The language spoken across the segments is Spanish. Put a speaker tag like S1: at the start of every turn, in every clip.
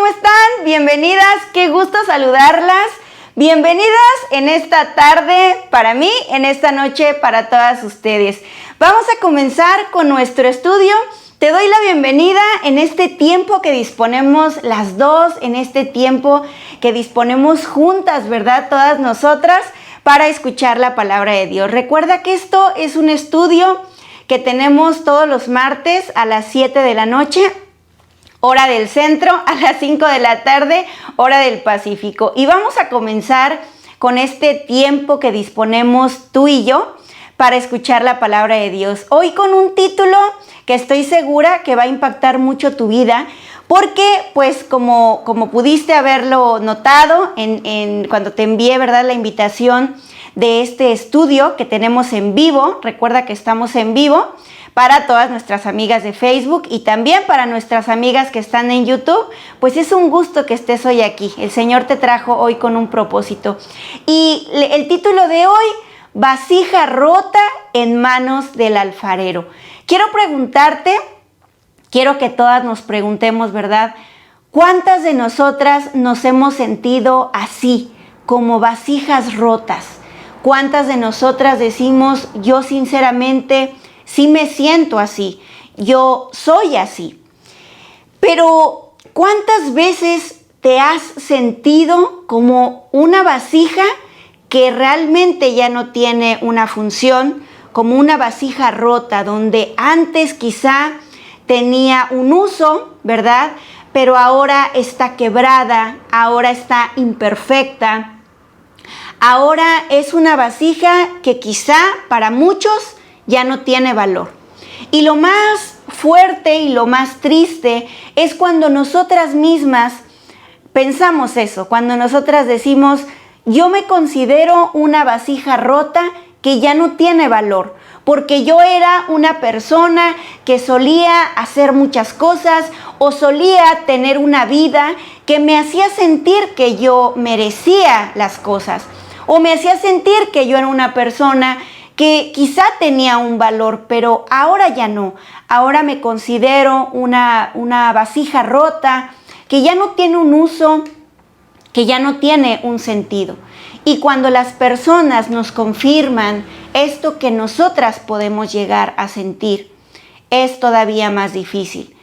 S1: ¿cómo están? Bienvenidas, qué gusto saludarlas. Bienvenidas en esta tarde para mí, en esta noche para todas ustedes. Vamos a comenzar con nuestro estudio. Te doy la bienvenida en este tiempo que disponemos las dos, en este tiempo que disponemos juntas, ¿verdad? Todas nosotras para escuchar la palabra de Dios. Recuerda que esto es un estudio que tenemos todos los martes a las 7 de la noche, hora del centro, a las 5 de la tarde, hora del Pacífico. Y vamos a comenzar con este tiempo que disponemos tú y yo para escuchar la palabra de Dios. Hoy con un título que estoy segura que va a impactar mucho tu vida, porque pues como pudiste haberlo notado cuando te envié, ¿verdad?, la invitación de este estudio que tenemos en vivo. Recuerda que estamos en vivo para todas nuestras amigas de Facebook y también para nuestras amigas que están en YouTube. Pues es un gusto que estés hoy aquí. El Señor te trajo hoy con un propósito. Y el título de hoy: vasija rota en manos del alfarero. Quiero preguntarte, quiero que todas nos preguntemos, ¿verdad? ¿Cuántas de nosotras nos hemos sentido así, como vasijas rotas? ¿Cuántas de nosotras decimos, yo sinceramente sí me siento así, yo soy así? Pero ¿cuántas veces te has sentido como una vasija que realmente ya no tiene una función, como una vasija rota, donde antes quizá tenía un uso, ¿verdad? Pero ahora está quebrada, ahora está imperfecta. Ahora es una vasija que quizá para muchos ya no tiene valor. Y lo más fuerte y lo más triste es cuando nosotras mismas pensamos eso, cuando nosotras decimos, yo me considero una vasija rota que ya no tiene valor, porque yo era una persona que solía hacer muchas cosas o solía tener una vida que me hacía sentir que yo merecía las cosas, o me hacía sentir que yo era una persona que quizá tenía un valor, pero ahora ya no. Ahora me considero una vasija rota que ya no tiene un uso, que ya no tiene un sentido. Y cuando las personas nos confirman esto que nosotras podemos llegar a sentir, es todavía más difícil.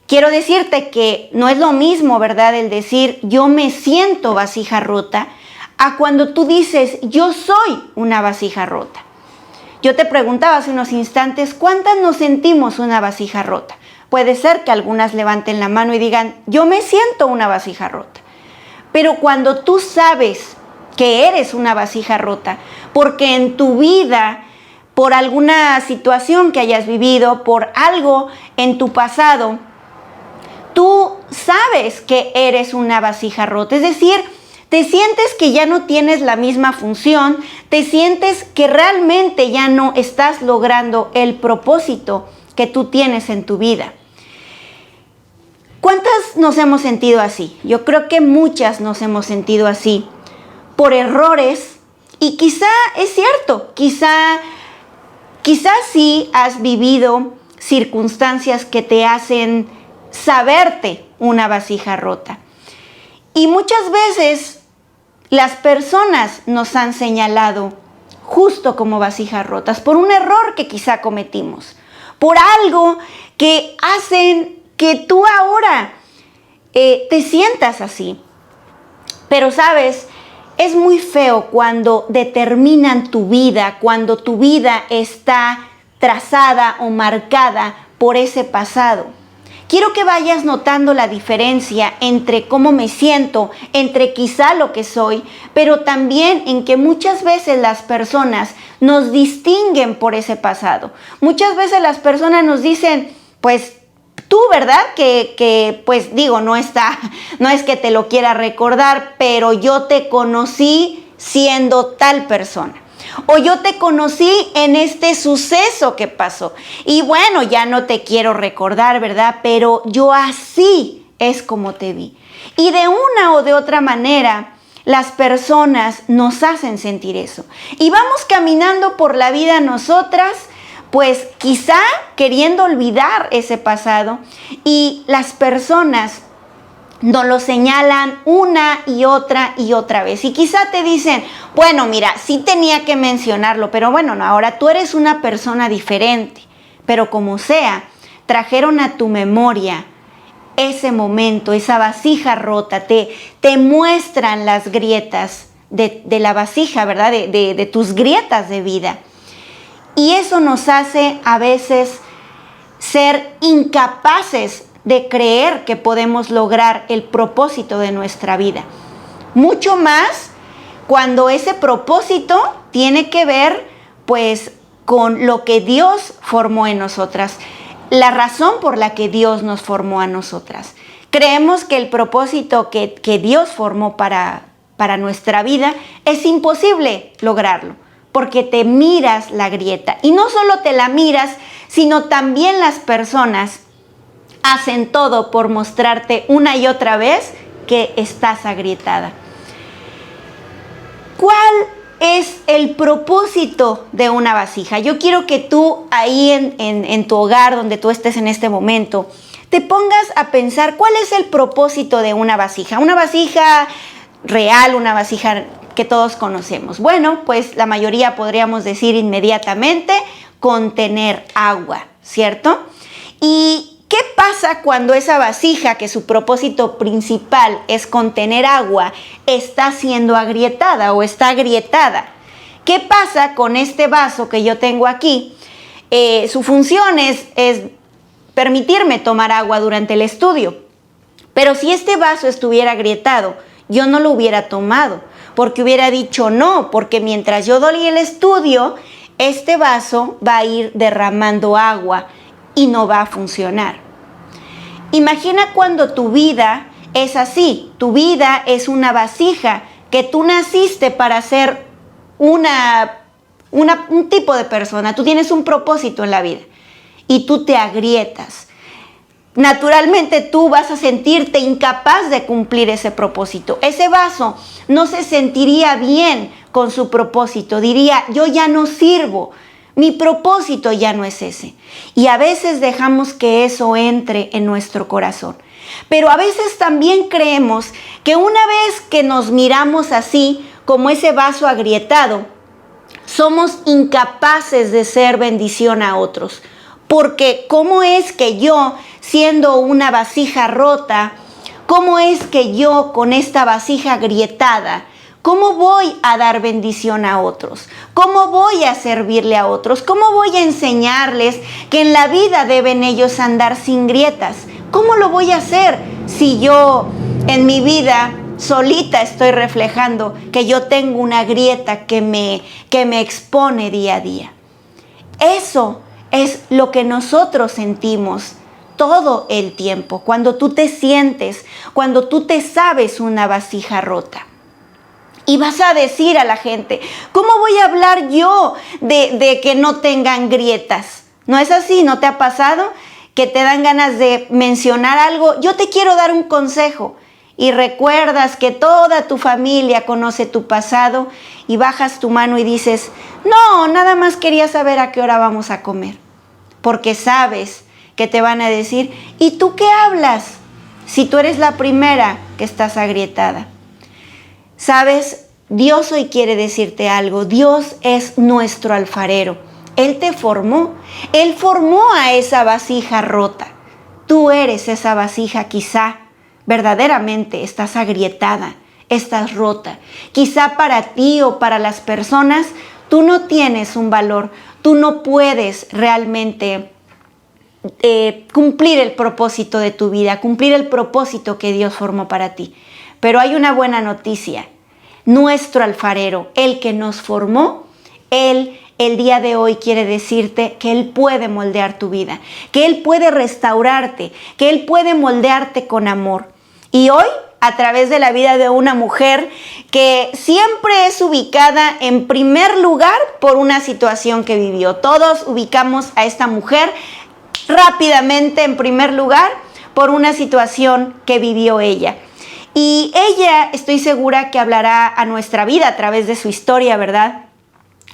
S1: Quiero decirte que no es lo mismo, ¿verdad?, el decir yo me siento vasija rota, a cuando tú dices yo soy una vasija rota. Yo te preguntaba hace unos instantes, ¿cuántas nos sentimos una vasija rota? Puede ser que algunas levanten la mano y digan, yo me siento una vasija rota. Pero cuando tú sabes que eres una vasija rota, porque en tu vida, por alguna situación que hayas vivido, por algo en tu pasado, tú sabes que eres una vasija rota. Es decir, te sientes que ya no tienes la misma función, te sientes que realmente ya no estás logrando el propósito que tú tienes en tu vida. ¿Cuántas nos hemos sentido así? Yo creo que muchas nos hemos sentido así por errores, y quizá es cierto, quizá sí has vivido circunstancias que te hacen saberte una vasija rota. Y muchas veces las personas nos han señalado justo como vasijas rotas por un error que quizá cometimos, por algo que hacen que tú ahora te sientas así. Pero sabes, es muy feo cuando determinan tu vida, cuando tu vida está trazada o marcada por ese pasado. Quiero que vayas notando la diferencia entre cómo me siento, entre quizá lo que soy, pero también en que muchas veces las personas nos distinguen por ese pasado. Muchas veces las personas nos dicen, pues tú, ¿verdad? Que pues digo, no es que te lo quiera recordar, pero yo te conocí siendo tal persona. O yo te conocí en este suceso que pasó. Y bueno, ya no te quiero recordar, ¿verdad? Pero yo así es como te vi. Y de una o de otra manera, las personas nos hacen sentir eso. Y vamos caminando por la vida nosotras, pues quizá queriendo olvidar ese pasado. Y las personas nos lo señalan una y otra vez. Y quizá te dicen, bueno, mira, sí tenía que mencionarlo, pero bueno, no, ahora tú eres una persona diferente. Pero como sea, trajeron a tu memoria ese momento, esa vasija rota, te muestran las grietas de la vasija, ¿verdad? De tus grietas de vida. Y eso nos hace a veces ser incapaces de creer que podemos lograr el propósito de nuestra vida. Mucho más cuando ese propósito tiene que ver, pues, con lo que Dios formó en nosotras, la razón por la que Dios nos formó a nosotras. Creemos que el propósito que Dios formó para nuestra vida es imposible lograrlo, porque te miras la grieta. Y no solo te la miras, sino también las personas hacen todo por mostrarte una y otra vez que estás agrietada. ¿Cuál es el propósito de una vasija? Yo quiero que tú ahí en tu hogar, donde tú estés en este momento, te pongas a pensar cuál es el propósito de una vasija. Una vasija real, una vasija que todos conocemos. Bueno, pues la mayoría podríamos decir inmediatamente contener agua, ¿cierto? ¿Y qué pasa cuando esa vasija, que su propósito principal es contener agua, está siendo agrietada o está agrietada? ¿Qué pasa con este vaso que yo tengo aquí? Su función es permitirme tomar agua durante el estudio. Pero si este vaso estuviera agrietado, yo no lo hubiera tomado, porque hubiera dicho no, porque mientras yo doy el estudio, este vaso va a ir derramando agua y no va a funcionar. Imagina cuando tu vida es así. Tu vida es una vasija que tú naciste para ser un tipo de persona. Tú tienes un propósito en la vida y tú te agrietas. Naturalmente tú vas a sentirte incapaz de cumplir ese propósito. Ese vaso no se sentiría bien con su propósito. Diría, yo ya no sirvo. Mi propósito ya no es ese. Y a veces dejamos que eso entre en nuestro corazón. Pero a veces también creemos que una vez que nos miramos así, como ese vaso agrietado, somos incapaces de ser bendición a otros. Porque ¿cómo es que yo, siendo una vasija rota, cómo es que yo con esta vasija agrietada, cómo voy a dar bendición a otros? ¿Cómo voy a servirle a otros? ¿Cómo voy a enseñarles que en la vida deben ellos andar sin grietas? ¿Cómo lo voy a hacer si yo en mi vida solita estoy reflejando que yo tengo una grieta que me expone día a día? Eso es lo que nosotros sentimos todo el tiempo, cuando tú te sientes, cuando tú te sabes una vasija rota. Y vas a decir a la gente, ¿cómo voy a hablar yo de que no tengan grietas? ¿No es así? ¿No te ha pasado que te dan ganas de mencionar algo? Yo te quiero dar un consejo. Y recuerdas que toda tu familia conoce tu pasado y bajas tu mano y dices, no, nada más quería saber a qué hora vamos a comer. Porque sabes que te van a decir, ¿y tú qué hablas? Si tú eres la primera que estás agrietada. ¿Sabes? Dios hoy quiere decirte algo. Dios es nuestro alfarero. Él te formó. Él formó a esa vasija rota. Tú eres esa vasija quizá. Verdaderamente estás agrietada, estás rota. Quizá para ti o para las personas tú no tienes un valor. Tú no puedes realmente cumplir el propósito de tu vida, cumplir el propósito que Dios formó para ti. Pero hay una buena noticia. Nuestro alfarero, el que nos formó, Él el día de hoy quiere decirte que Él puede moldear tu vida, que Él puede restaurarte, que Él puede moldearte con amor. Y hoy, a través de la vida de una mujer que siempre es ubicada en primer lugar por una situación que vivió. Todos ubicamos a esta mujer rápidamente en primer lugar por una situación que vivió ella. Y ella, estoy segura que hablará a nuestra vida a través de su historia, ¿verdad?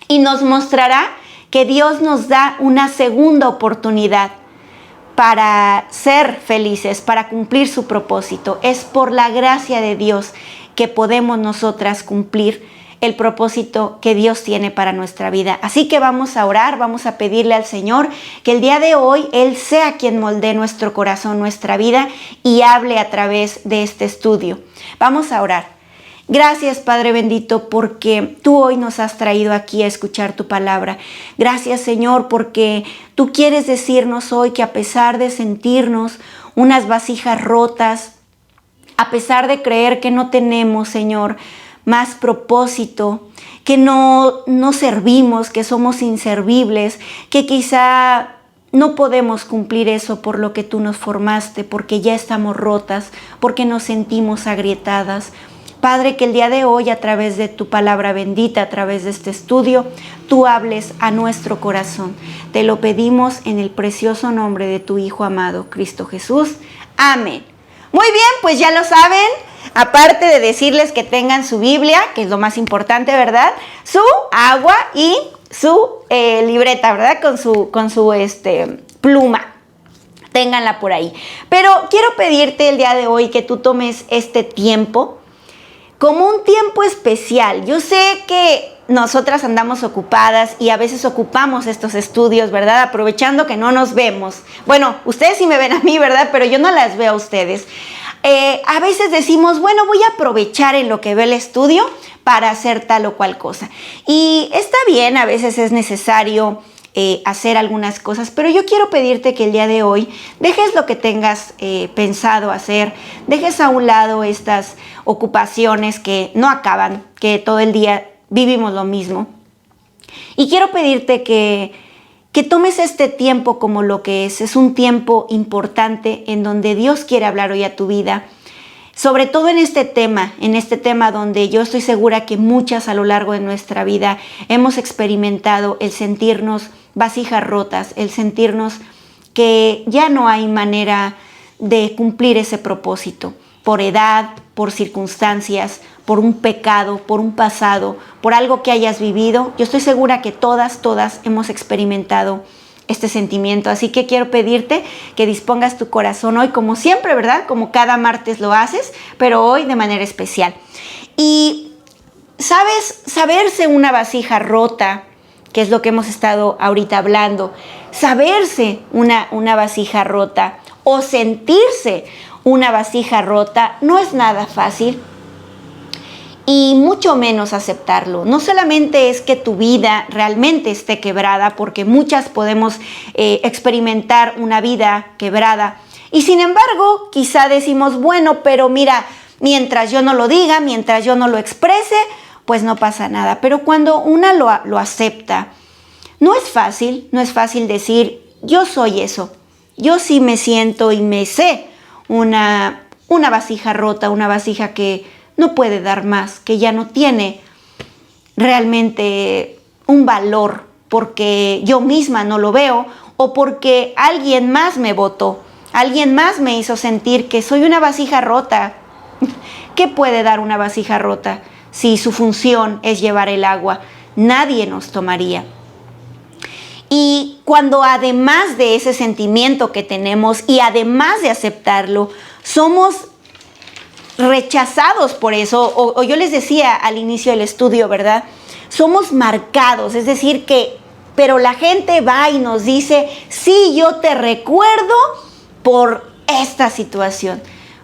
S1: Y nos mostrará que Dios nos da una segunda oportunidad para ser felices, para cumplir su propósito. Es por la gracia de Dios que podemos nosotras cumplir el propósito que Dios tiene para nuestra vida. Así que vamos a orar, vamos a pedirle al Señor que el día de hoy Él sea quien moldee nuestro corazón, nuestra vida y hable a través de este estudio. Vamos a orar. Gracias, Padre bendito, porque tú hoy nos has traído aquí a escuchar tu palabra. Gracias, Señor, porque tú quieres decirnos hoy que a pesar de sentirnos unas vasijas rotas, a pesar de creer que no tenemos, Señor, más propósito, que no servimos, que somos inservibles, que quizá no podemos cumplir eso por lo que tú nos formaste, porque ya estamos rotas, porque nos sentimos agrietadas. Padre, que el día de hoy, a través de tu palabra bendita, a través de este estudio, tú hables a nuestro corazón. Te lo pedimos en el precioso nombre de tu Hijo amado, Cristo Jesús. Amén. Muy bien, pues ya lo saben. Aparte de decirles que tengan su Biblia, que es lo más importante, ¿verdad? Su agua y su libreta, ¿verdad? Con su pluma. Ténganla por ahí. Pero quiero pedirte el día de hoy que tú tomes este tiempo como un tiempo especial. Yo sé que nosotras andamos ocupadas y a veces ocupamos estos estudios, ¿verdad? Aprovechando que no nos vemos. Bueno, ustedes sí me ven a mí, ¿verdad? Pero yo no las veo a ustedes. A veces decimos, bueno, voy a aprovechar en lo que ve el estudio para hacer tal o cual cosa. Y está bien, a veces es necesario hacer algunas cosas, pero yo quiero pedirte que el día de hoy dejes lo que tengas pensado hacer, dejes a un lado estas ocupaciones que no acaban, que todo el día vivimos lo mismo. Y quiero pedirte que tomes este tiempo como lo que es un tiempo importante en donde Dios quiere hablar hoy a tu vida, sobre todo en este tema donde yo estoy segura que muchas a lo largo de nuestra vida hemos experimentado el sentirnos vasijas rotas, el sentirnos que ya no hay manera de cumplir ese propósito, por edad, por circunstancias, por un pecado, por un pasado, por algo que hayas vivido. Yo estoy segura que todas hemos experimentado este sentimiento. Así que quiero pedirte que dispongas tu corazón hoy, como siempre, ¿verdad? Como cada martes lo haces, pero hoy de manera especial. Y, ¿sabes? Saberse una vasija rota, que es lo que hemos estado ahorita hablando, saberse una vasija rota o sentirse una vasija rota no es nada fácil. Y mucho menos aceptarlo. No solamente es que tu vida realmente esté quebrada, porque muchas podemos experimentar una vida quebrada. Y sin embargo, quizá decimos, bueno, pero mira, mientras yo no lo diga, mientras yo no lo exprese, pues no pasa nada. Pero cuando una lo acepta, no es fácil decir, yo soy eso. Yo sí me siento y me sé una vasija rota, una vasija que no puede dar más, que ya no tiene realmente un valor porque yo misma no lo veo o porque alguien más me votó, alguien más me hizo sentir que soy una vasija rota. ¿Qué puede dar una vasija rota si su función es llevar el agua? Nadie nos tomaría. Y cuando además de ese sentimiento que tenemos y además de aceptarlo, somos rechazados por eso, o yo les decía al inicio del estudio, ¿verdad? Somos marcados, es decir pero la gente va y nos dice, sí, yo te recuerdo por esta situación.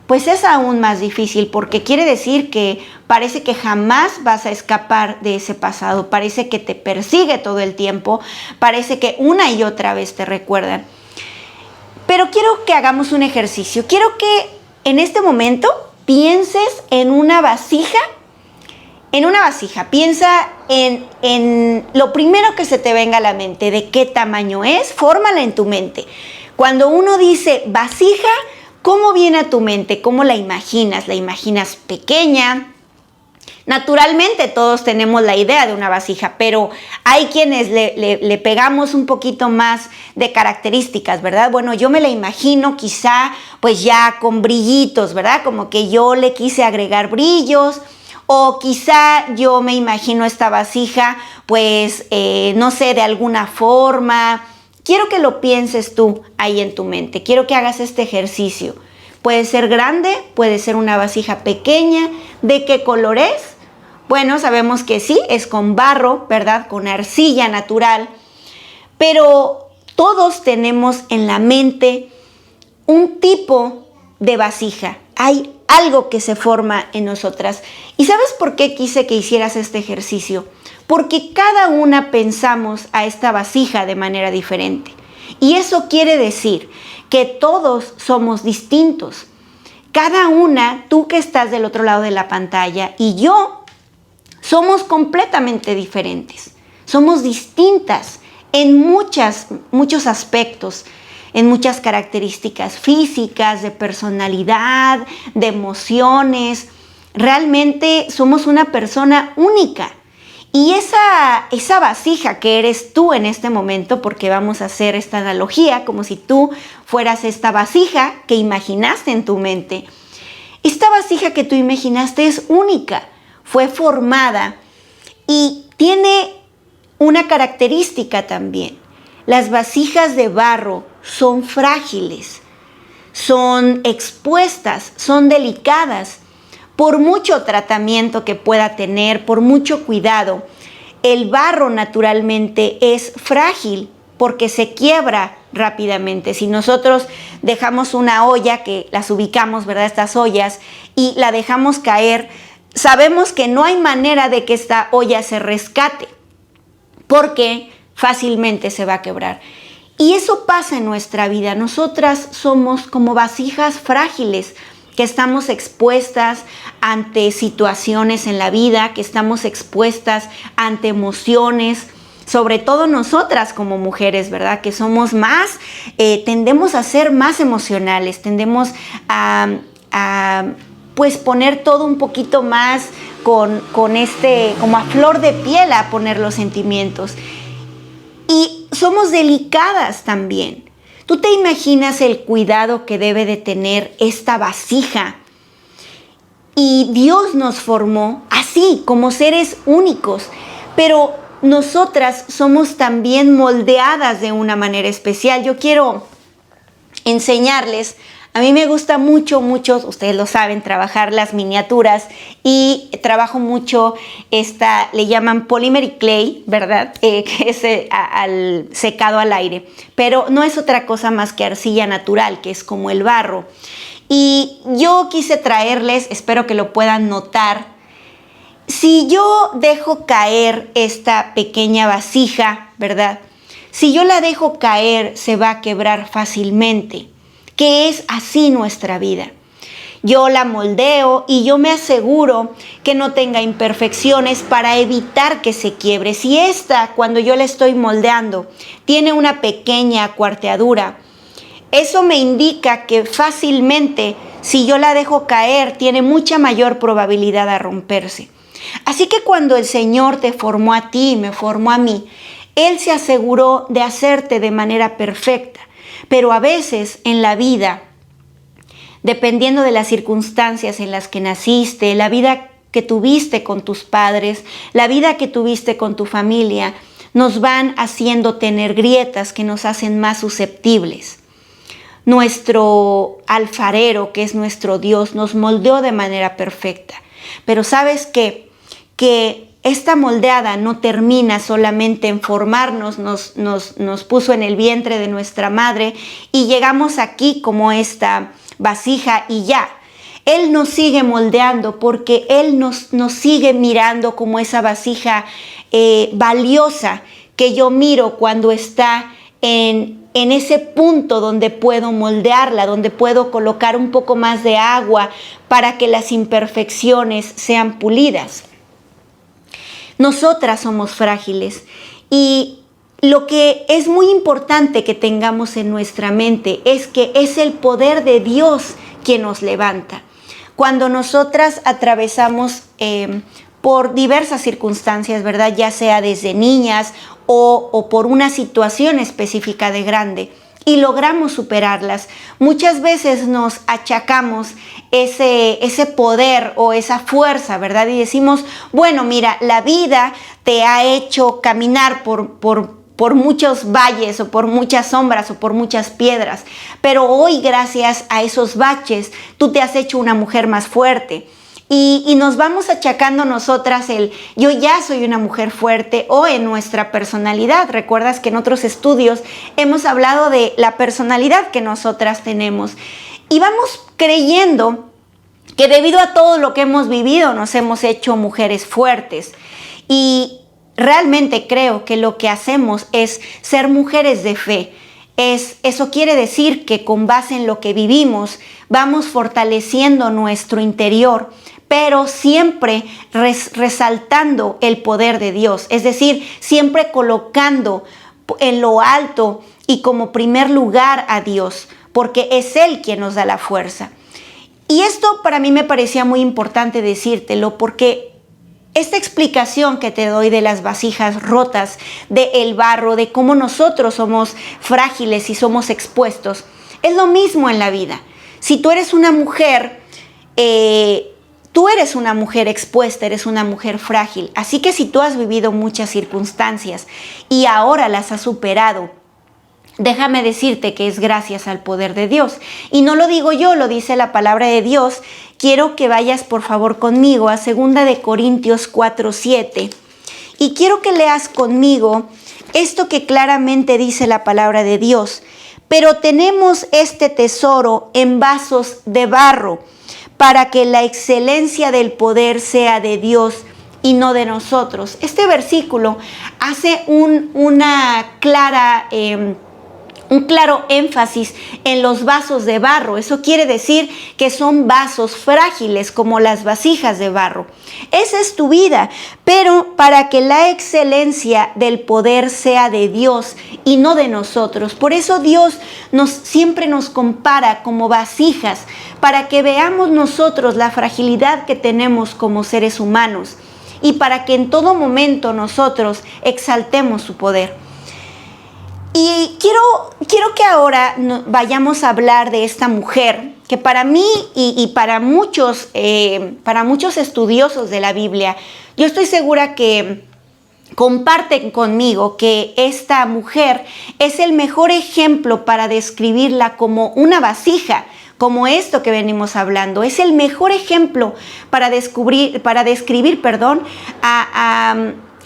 S1: Pues es aún más difícil porque quiere decir que parece que jamás vas a escapar de ese pasado, parece que te persigue todo el tiempo, parece que una y otra vez te recuerdan. Pero quiero que hagamos un ejercicio, quiero que en este momento pienses en una vasija, piensa en lo primero que se te venga a la mente, de qué tamaño es, fórmala en tu mente. Cuando uno dice vasija, ¿cómo viene a tu mente? ¿Cómo la imaginas? ¿La imaginas pequeña? Naturalmente todos tenemos la idea de una vasija, pero hay quienes le pegamos un poquito más de características, ¿verdad? Bueno, yo me la imagino quizá pues ya con brillitos, ¿verdad? Como que yo le quise agregar brillos, o quizá yo me imagino esta vasija pues no sé, de alguna forma quiero que lo pienses tú ahí en tu mente. Quiero que hagas este ejercicio. Puede ser grande, puede ser una vasija pequeña. ¿De qué color es? Bueno, sabemos que sí, es con barro, ¿verdad? Con arcilla natural. Pero todos tenemos en la mente un tipo de vasija. Hay algo que se forma en nosotras. ¿Y sabes por qué quise que hicieras este ejercicio? Porque cada una pensamos a esta vasija de manera diferente. Y eso quiere decir que todos somos distintos. Cada una, tú que estás del otro lado de la pantalla y yo, somos completamente diferentes. Somos distintas en muchos aspectos, en muchas características físicas, de personalidad, de emociones. Realmente somos una persona única. Y esa vasija que eres tú en este momento, porque vamos a hacer esta analogía como si tú fueras esta vasija que imaginaste en tu mente. Esta vasija que tú imaginaste es única, fue formada y tiene una característica también. Las vasijas de barro son frágiles, son expuestas, son delicadas. Por mucho tratamiento que pueda tener, por mucho cuidado, el barro naturalmente es frágil porque se quiebra rápidamente. Si nosotros dejamos una olla, que las ubicamos, ¿verdad? Estas ollas, y la dejamos caer, sabemos que no hay manera de que esta olla se rescate porque fácilmente se va a quebrar. Y eso pasa en nuestra vida. Nosotras somos como vasijas frágiles, que estamos expuestas ante situaciones en la vida, que estamos expuestas ante emociones, sobre todo nosotras como mujeres, ¿verdad? Que somos más, tendemos a ser más emocionales, tendemos a pues poner todo un poquito más con como a flor de piel a poner los sentimientos. Y somos delicadas también. ¿Tú te imaginas el cuidado que debe de tener esta vasija? Y Dios nos formó así, como seres únicos, pero nosotras somos también moldeadas de una manera especial. Yo quiero enseñarles, a mí me gusta mucho, ustedes lo saben, trabajar las miniaturas y trabajo mucho le llaman polymer clay, ¿verdad? Que es al secado al aire, pero no es otra cosa más que arcilla natural, que es como el barro. Y yo quise traerles, espero que lo puedan notar, si yo dejo caer esta pequeña vasija, ¿verdad? Si yo la dejo caer, se va a quebrar fácilmente. Que es así nuestra vida. Yo la moldeo y yo me aseguro que no tenga imperfecciones para evitar que se quiebre. Si cuando yo la estoy moldeando, tiene una pequeña cuarteadura, eso me indica que fácilmente, si yo la dejo caer, tiene mucha mayor probabilidad de romperse. Así que cuando el Señor te formó a ti y me formó a mí, Él se aseguró de hacerte de manera perfecta. Pero a veces en la vida, dependiendo de las circunstancias en las que naciste, la vida que tuviste con tus padres, la vida que tuviste con tu familia, nos van haciendo tener grietas que nos hacen más susceptibles. Nuestro alfarero, que es nuestro Dios, nos moldeó de manera perfecta. Pero ¿sabes qué? Que esta moldeada no termina solamente en formarnos, nos puso en el vientre de nuestra madre y llegamos aquí como esta vasija y ya. Él nos sigue moldeando porque Él nos sigue mirando como esa vasija valiosa que yo miro cuando está en ese punto donde puedo moldearla, donde puedo colocar un poco más de agua para que las imperfecciones sean pulidas. Nosotras somos frágiles y lo que es muy importante que tengamos en nuestra mente es que es el poder de Dios quien nos levanta. Cuando nosotras atravesamos por diversas circunstancias, ¿verdad? Ya sea desde niñas o por una situación específica de grande, y logramos superarlas, muchas veces nos achacamos ese poder o esa fuerza, ¿verdad? Y decimos, bueno, mira, la vida te ha hecho caminar por por muchos valles o por muchas sombras o por muchas piedras. Pero hoy, gracias a esos baches, tú te has hecho una mujer más fuerte. Y nos vamos achacando nosotras yo ya soy una mujer fuerte, o en nuestra personalidad. Recuerdas que en otros estudios hemos hablado de la personalidad que nosotras tenemos. Y vamos creyendo que debido a todo lo que hemos vivido nos hemos hecho mujeres fuertes. Y realmente creo que lo que hacemos es ser mujeres de fe. Eso quiere decir que con base en lo que vivimos vamos fortaleciendo nuestro interior, pero siempre resaltando el poder de Dios. Es decir, siempre colocando en lo alto y como primer lugar a Dios, porque es Él quien nos da la fuerza. Y esto para mí me parecía muy importante decírtelo, porque esta explicación que te doy de las vasijas rotas, del barro, de cómo nosotros somos frágiles y somos expuestos, es lo mismo en la vida. Si tú eres una mujer, tú eres una mujer expuesta, eres una mujer frágil. Así que si tú has vivido muchas circunstancias y ahora las has superado, déjame decirte que es gracias al poder de Dios. Y no lo digo yo, lo dice la palabra de Dios. Quiero que vayas por favor conmigo a 2 de Corintios 4:7. Y quiero que leas conmigo esto que claramente dice la palabra de Dios. Pero tenemos este tesoro en vasos de barro, para que la excelencia del poder sea de Dios y no de nosotros. Este versículo hace un claro énfasis en los vasos de barro. Eso quiere decir que son vasos frágiles como las vasijas de barro. Esa es tu vida, pero para que la excelencia del poder sea de Dios y no de nosotros. Por eso Dios siempre nos compara como vasijas, para que veamos nosotros la fragilidad que tenemos como seres humanos y para que en todo momento nosotros exaltemos su poder. Y quiero que ahora vayamos a hablar de esta mujer que para mí y para muchos estudiosos de la Biblia, yo estoy segura que comparten conmigo que esta mujer es el mejor ejemplo para describirla como una vasija, como esto que venimos hablando. Es el mejor ejemplo para describir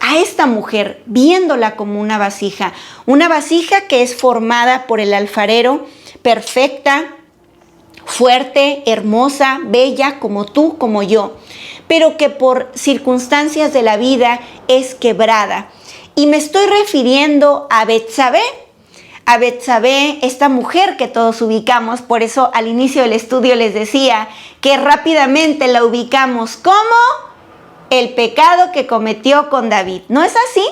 S1: a esta mujer, viéndola como una vasija que es formada por el alfarero, perfecta, fuerte, hermosa, bella, como tú, como yo, pero que por circunstancias de la vida es quebrada. Y me estoy refiriendo a Betsabé, esta mujer que todos ubicamos. Por eso al inicio del estudio les decía que rápidamente la ubicamos como el pecado que cometió con David. ¿No es así?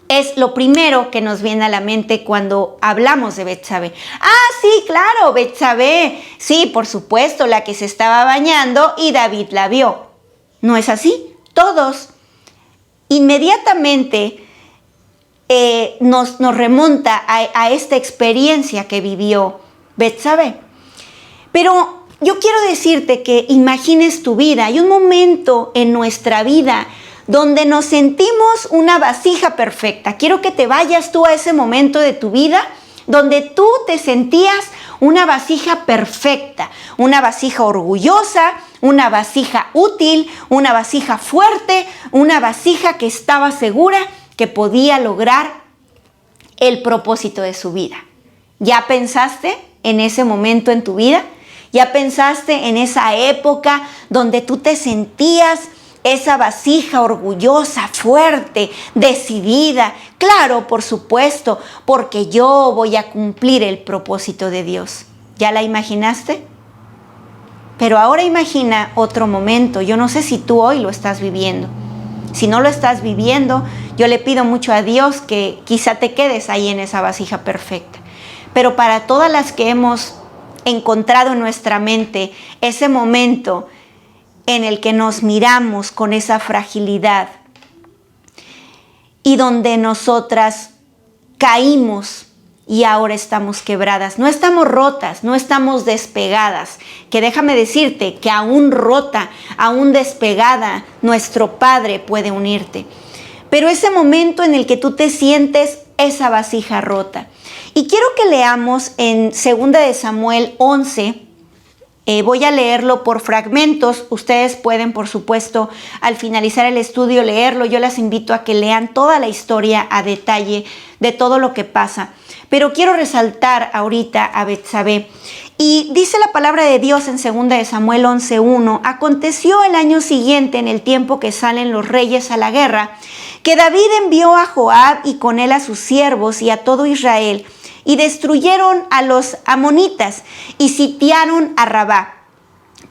S1: Es lo primero que nos viene a la mente cuando hablamos de Betsabé. Ah, sí, claro, Betsabé. Sí, por supuesto, la que se estaba bañando y David la vio. ¿No es así? Todos. Inmediatamente nos remonta a esta experiencia que vivió Betsabé. Pero yo quiero decirte que imagines tu vida. Hay un momento en nuestra vida donde nos sentimos una vasija perfecta. Quiero que te vayas tú a ese momento de tu vida donde tú te sentías una vasija perfecta, una vasija orgullosa, una vasija útil, una vasija fuerte, una vasija que estaba segura que podía lograr el propósito de su vida. ¿Ya pensaste en ese momento en tu vida? ¿Ya pensaste en esa época donde tú te sentías esa vasija orgullosa, fuerte, decidida? Claro, por supuesto, porque yo voy a cumplir el propósito de Dios. ¿Ya la imaginaste? Pero ahora imagina otro momento. Yo no sé si tú hoy lo estás viviendo. Si no lo estás viviendo, yo le pido mucho a Dios que quizá te quedes ahí en esa vasija perfecta. Pero para todas las que hemos encontrado en nuestra mente ese momento en el que nos miramos con esa fragilidad y donde nosotras caímos y ahora estamos quebradas. No estamos rotas, no estamos despegadas, que déjame decirte que aún rota, aún despegada, nuestro Padre puede unirte. pero ese momento en el que tú te sientes esa vasija rota. Y quiero que leamos en 2 de Samuel 11, voy a leerlo por fragmentos. Ustedes pueden, por supuesto, al finalizar el estudio leerlo. Yo las invito a que lean toda la historia a detalle de todo lo que pasa. Pero quiero resaltar ahorita a Betsabé. Y dice la palabra de Dios en 2 de Samuel 11:1, aconteció el año siguiente, en el tiempo que salen los reyes a la guerra, que David envió a Joab y con él a sus siervos y a todo Israel, y destruyeron a los amonitas y sitiaron a Rabá.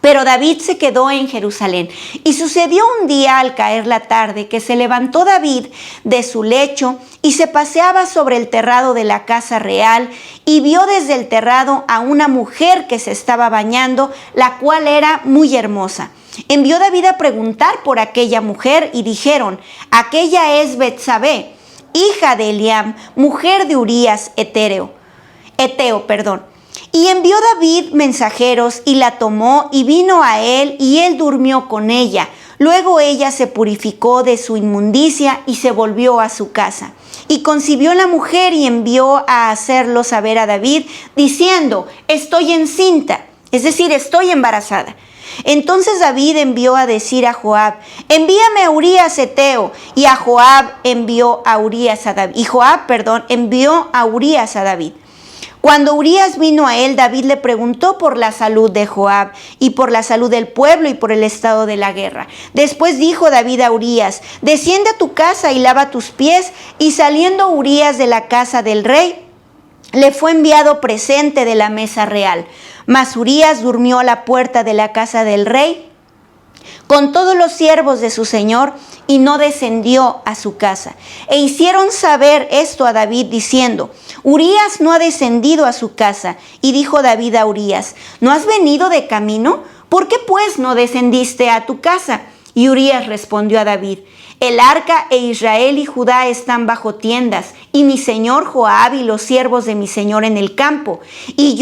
S1: Pero David se quedó en Jerusalén. Y sucedió un día al caer la tarde que se levantó David de su lecho y se paseaba sobre el terrado de la casa real y vio desde el terrado a una mujer que se estaba bañando, la cual era muy hermosa. Envió David a preguntar por aquella mujer y dijeron, aquella es Betsabé, hija de Eliam, mujer de Urías Eteo. Y envió David mensajeros y la tomó y vino a él y él durmió con ella. Luego ella se purificó de su inmundicia y se volvió a su casa. Y concibió la mujer y envió a hacerlo saber a David diciendo, estoy encinta, es decir, estoy embarazada. Entonces David envió a decir a Joab, envíame a Urías Eteo, y a Joab envió a Urías a David. Y Joab, envió a Urías a David. Cuando Urías vino a él, David le preguntó por la salud de Joab y por la salud del pueblo y por el estado de la guerra. Después dijo David a Urías, desciende a tu casa y lava tus pies. Y saliendo Urías de la casa del rey, le fue enviado presente de la mesa real. Mas Urías durmió a la puerta de la casa del rey con todos los siervos de su señor y no descendió a su casa. E hicieron saber esto a David diciendo, Urías no ha descendido a su casa. Y dijo David a Urías, ¿no has venido de camino? ¿Por qué pues no descendiste a tu casa? Y Urías respondió a David, el arca e Israel y Judá están bajo tiendas, y mi señor Joab y los siervos de mi señor en el campo. Y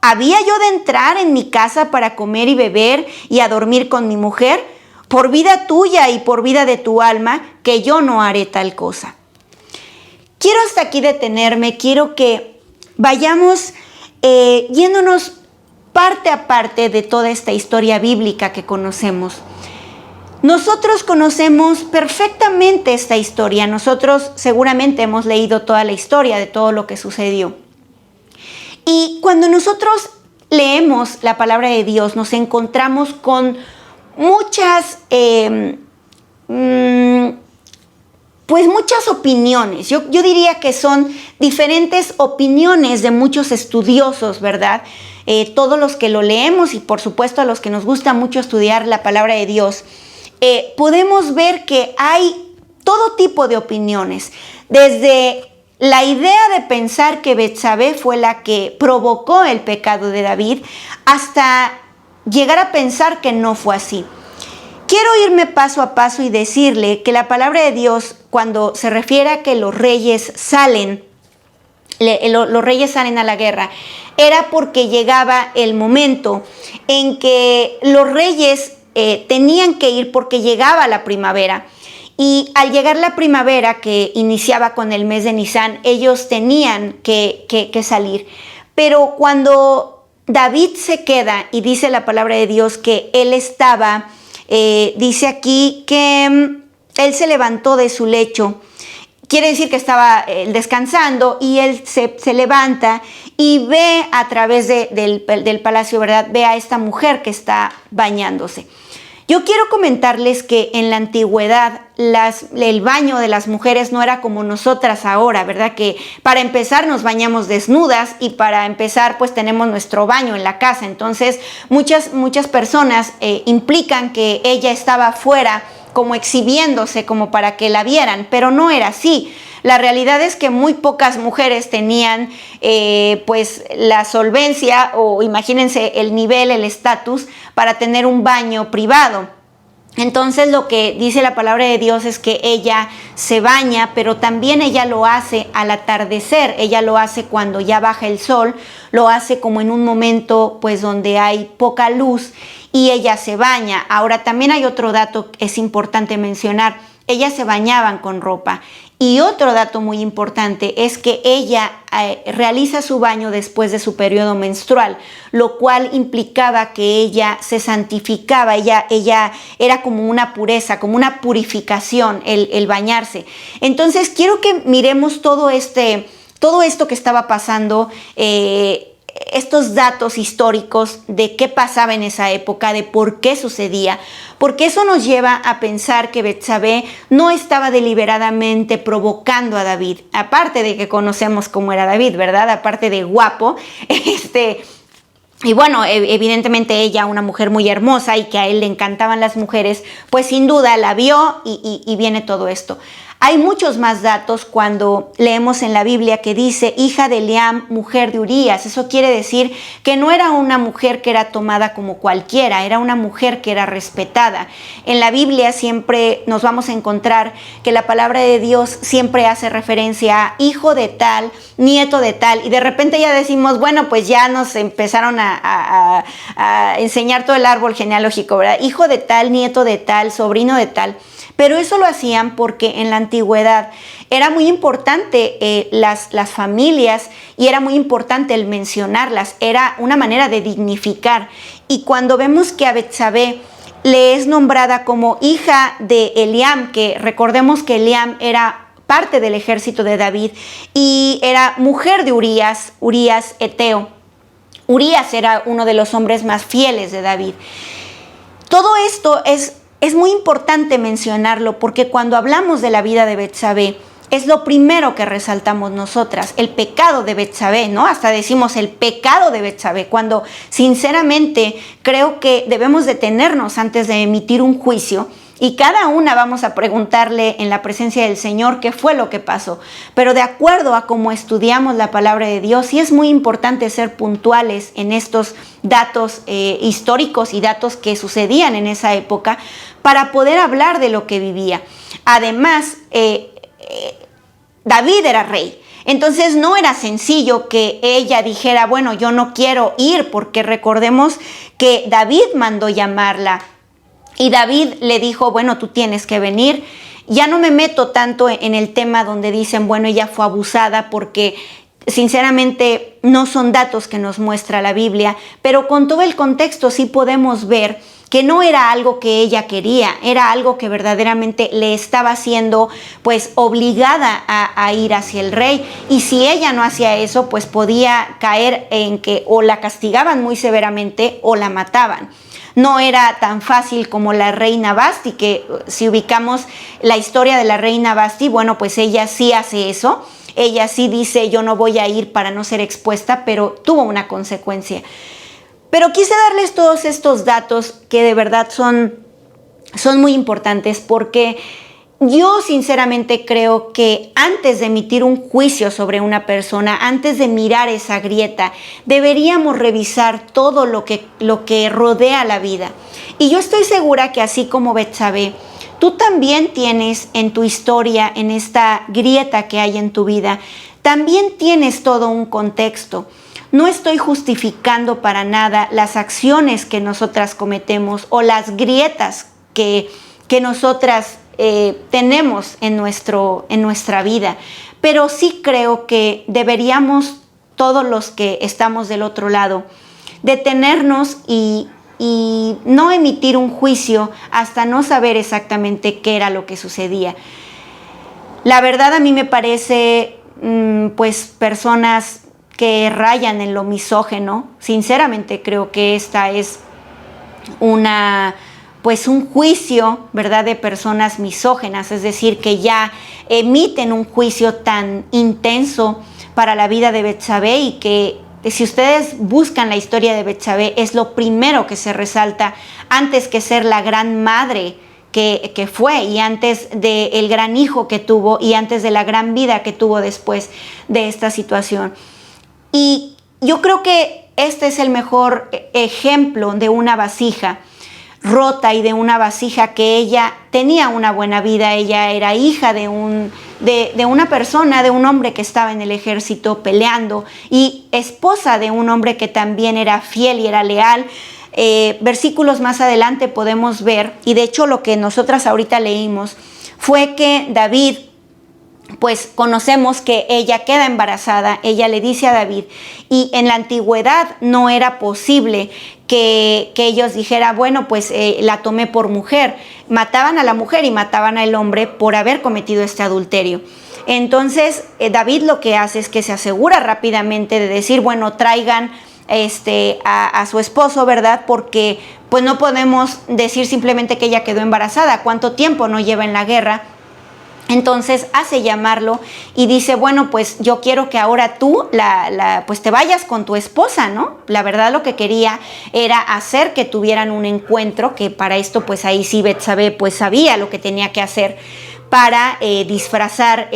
S1: ¿había yo de entrar en mi casa para comer y beber y a dormir con mi mujer? Por vida tuya y por vida de tu alma, que yo no haré tal cosa. Quiero hasta aquí detenerme, quiero que vayamos yéndonos parte a parte de toda esta historia bíblica que conocemos. Nosotros conocemos perfectamente esta historia, nosotros seguramente hemos leído toda la historia de todo lo que sucedió. Y cuando nosotros leemos la palabra de Dios, nos encontramos con muchas opiniones. Yo diría que son diferentes opiniones de muchos estudiosos, ¿verdad? Todos los que lo leemos y por supuesto a los que nos gusta mucho estudiar la palabra de Dios, podemos ver que hay todo tipo de opiniones, desde la idea de pensar que Betsabé fue la que provocó el pecado de David, hasta llegar a pensar que no fue así. Quiero irme paso a paso y decirle que la palabra de Dios, cuando se refiere a que los reyes salen a la guerra, era porque llegaba el momento en que los reyes tenían que ir porque llegaba la primavera. Y al llegar la primavera, que iniciaba con el mes de Nisán, ellos tenían que salir. Pero cuando David se queda, y dice la palabra de Dios que él estaba, dice aquí que él se levantó de su lecho, quiere decir que estaba descansando, y él se levanta y ve a través del palacio, ¿verdad? Ve a esta mujer que está bañándose. Yo quiero comentarles que en la antigüedad el baño de las mujeres no era como nosotras ahora, ¿verdad? Que para empezar nos bañamos desnudas y para empezar pues tenemos nuestro baño en la casa. Entonces muchas personas implican que ella estaba afuera como exhibiéndose como para que la vieran, pero no era así. La realidad es que muy pocas mujeres tenían pues la solvencia o imagínense el nivel, el estatus para tener un baño privado. Entonces lo que dice la palabra de Dios es que ella se baña, pero también ella lo hace al atardecer, ella lo hace cuando ya baja el sol, lo hace como en un momento pues donde hay poca luz y ella se baña. Ahora también hay otro dato que es importante mencionar. ellas se bañaban con ropa. Y otro dato muy importante es que ella realiza su baño después de su periodo menstrual, lo cual implicaba que ella se santificaba, ella era como una pureza, como una purificación el bañarse. Entonces quiero que miremos todo esto que estaba pasando, estos datos históricos de qué pasaba en esa época, de por qué sucedía, porque eso nos lleva a pensar que Betsabé no estaba deliberadamente provocando a David, aparte de que conocemos cómo era David, ¿verdad? Aparte de guapo, y bueno, evidentemente ella, una mujer muy hermosa y que a él le encantaban las mujeres, pues sin duda la vio y viene todo esto. Hay muchos más datos cuando leemos en la Biblia que dice hija de Eliam, mujer de Urías. Eso quiere decir que no era una mujer que era tomada como cualquiera, era una mujer que era respetada. En la Biblia siempre nos vamos a encontrar que la palabra de Dios siempre hace referencia a hijo de tal, nieto de tal, y de repente ya decimos, bueno, pues ya nos empezaron a enseñar todo el árbol genealógico, ¿verdad? Hijo de tal, nieto de tal, sobrino de tal. Pero eso lo hacían porque en la antigüedad era muy importante las familias y era muy importante el mencionarlas, era una manera de dignificar. Y cuando vemos que a Betsabé le es nombrada como hija de Eliam, que recordemos que Eliam era parte del ejército de David y era mujer de Urías eteo. Urías era uno de los hombres más fieles de David. Todo esto es muy importante mencionarlo porque cuando hablamos de la vida de Betsabé, es lo primero que resaltamos nosotras, el pecado de Betsabé, ¿no? Hasta decimos el pecado de Betsabé, cuando sinceramente creo que debemos detenernos antes de emitir un juicio y cada una vamos a preguntarle en la presencia del Señor qué fue lo que pasó. Pero de acuerdo a cómo estudiamos la palabra de Dios, sí es muy importante ser puntuales en estos datos históricos y datos que sucedían en esa época para poder hablar de lo que vivía. Además, David era rey. Entonces no era sencillo que ella dijera, bueno, yo no quiero ir, porque recordemos que David mandó llamarla. Y David le dijo, bueno, tú tienes que venir. Ya no me meto tanto en el tema donde dicen, bueno, ella fue abusada, porque sinceramente no son datos que nos muestra la Biblia, pero con todo el contexto sí podemos ver que no era algo que ella quería, era algo que verdaderamente le estaba haciendo pues obligada a ir hacia el rey. Y si ella no hacía eso, pues podía caer en que o la castigaban muy severamente o la mataban. No era tan fácil como la reina Vasti, que si ubicamos la historia de la reina Vasti, bueno, pues ella sí hace eso. Ella sí dice, yo no voy a ir para no ser expuesta, pero tuvo una consecuencia. Pero quise darles todos estos datos que de verdad son muy importantes porque yo sinceramente creo que antes de emitir un juicio sobre una persona, antes de mirar esa grieta, deberíamos revisar todo lo que rodea la vida. Y yo estoy segura que así como Betsabé, tú también tienes en tu historia, en esta grieta que hay en tu vida, también tienes todo un contexto. No estoy justificando para nada las acciones que nosotras cometemos o las grietas que nosotras tenemos en nuestra vida, pero sí creo que deberíamos, todos los que estamos del otro lado, detenernos y no emitir un juicio hasta no saber exactamente qué era lo que sucedía. La verdad a mí me parece pues personas que rayan en lo misógeno. Sinceramente creo que esta es un juicio, ¿verdad?, de personas misógenas, es decir, que ya emiten un juicio tan intenso para la vida de Betsabé y que si ustedes buscan la historia de Betsabé es lo primero que se resalta antes que ser la gran madre que fue y antes del gran hijo que tuvo y antes de la gran vida que tuvo después de esta situación. Y yo creo que este es el mejor ejemplo de una vasija rota y de una vasija que ella tenía una buena vida. Ella era hija de una persona, de un hombre que estaba en el ejército peleando y esposa de un hombre que también era fiel y era leal. Versículos más adelante podemos ver, y de hecho lo que nosotras ahorita leímos fue que David, pues conocemos que ella queda embarazada, ella le dice a David, y en la antigüedad no era posible que ellos dijeran, bueno, pues la tomé por mujer. Mataban a la mujer y mataban al hombre por haber cometido este adulterio. Entonces David lo que hace es que se asegura rápidamente de decir, bueno, traigan a su esposo, ¿verdad? Porque pues no podemos decir simplemente que ella quedó embarazada. ¿Cuánto tiempo no lleva en la guerra? Entonces hace llamarlo y dice, bueno, pues yo quiero que ahora tú pues te vayas con tu esposa, ¿no? La verdad lo que quería era hacer que tuvieran un encuentro, que para esto pues ahí sí Betsabé pues sabía lo que tenía que hacer para disfrazar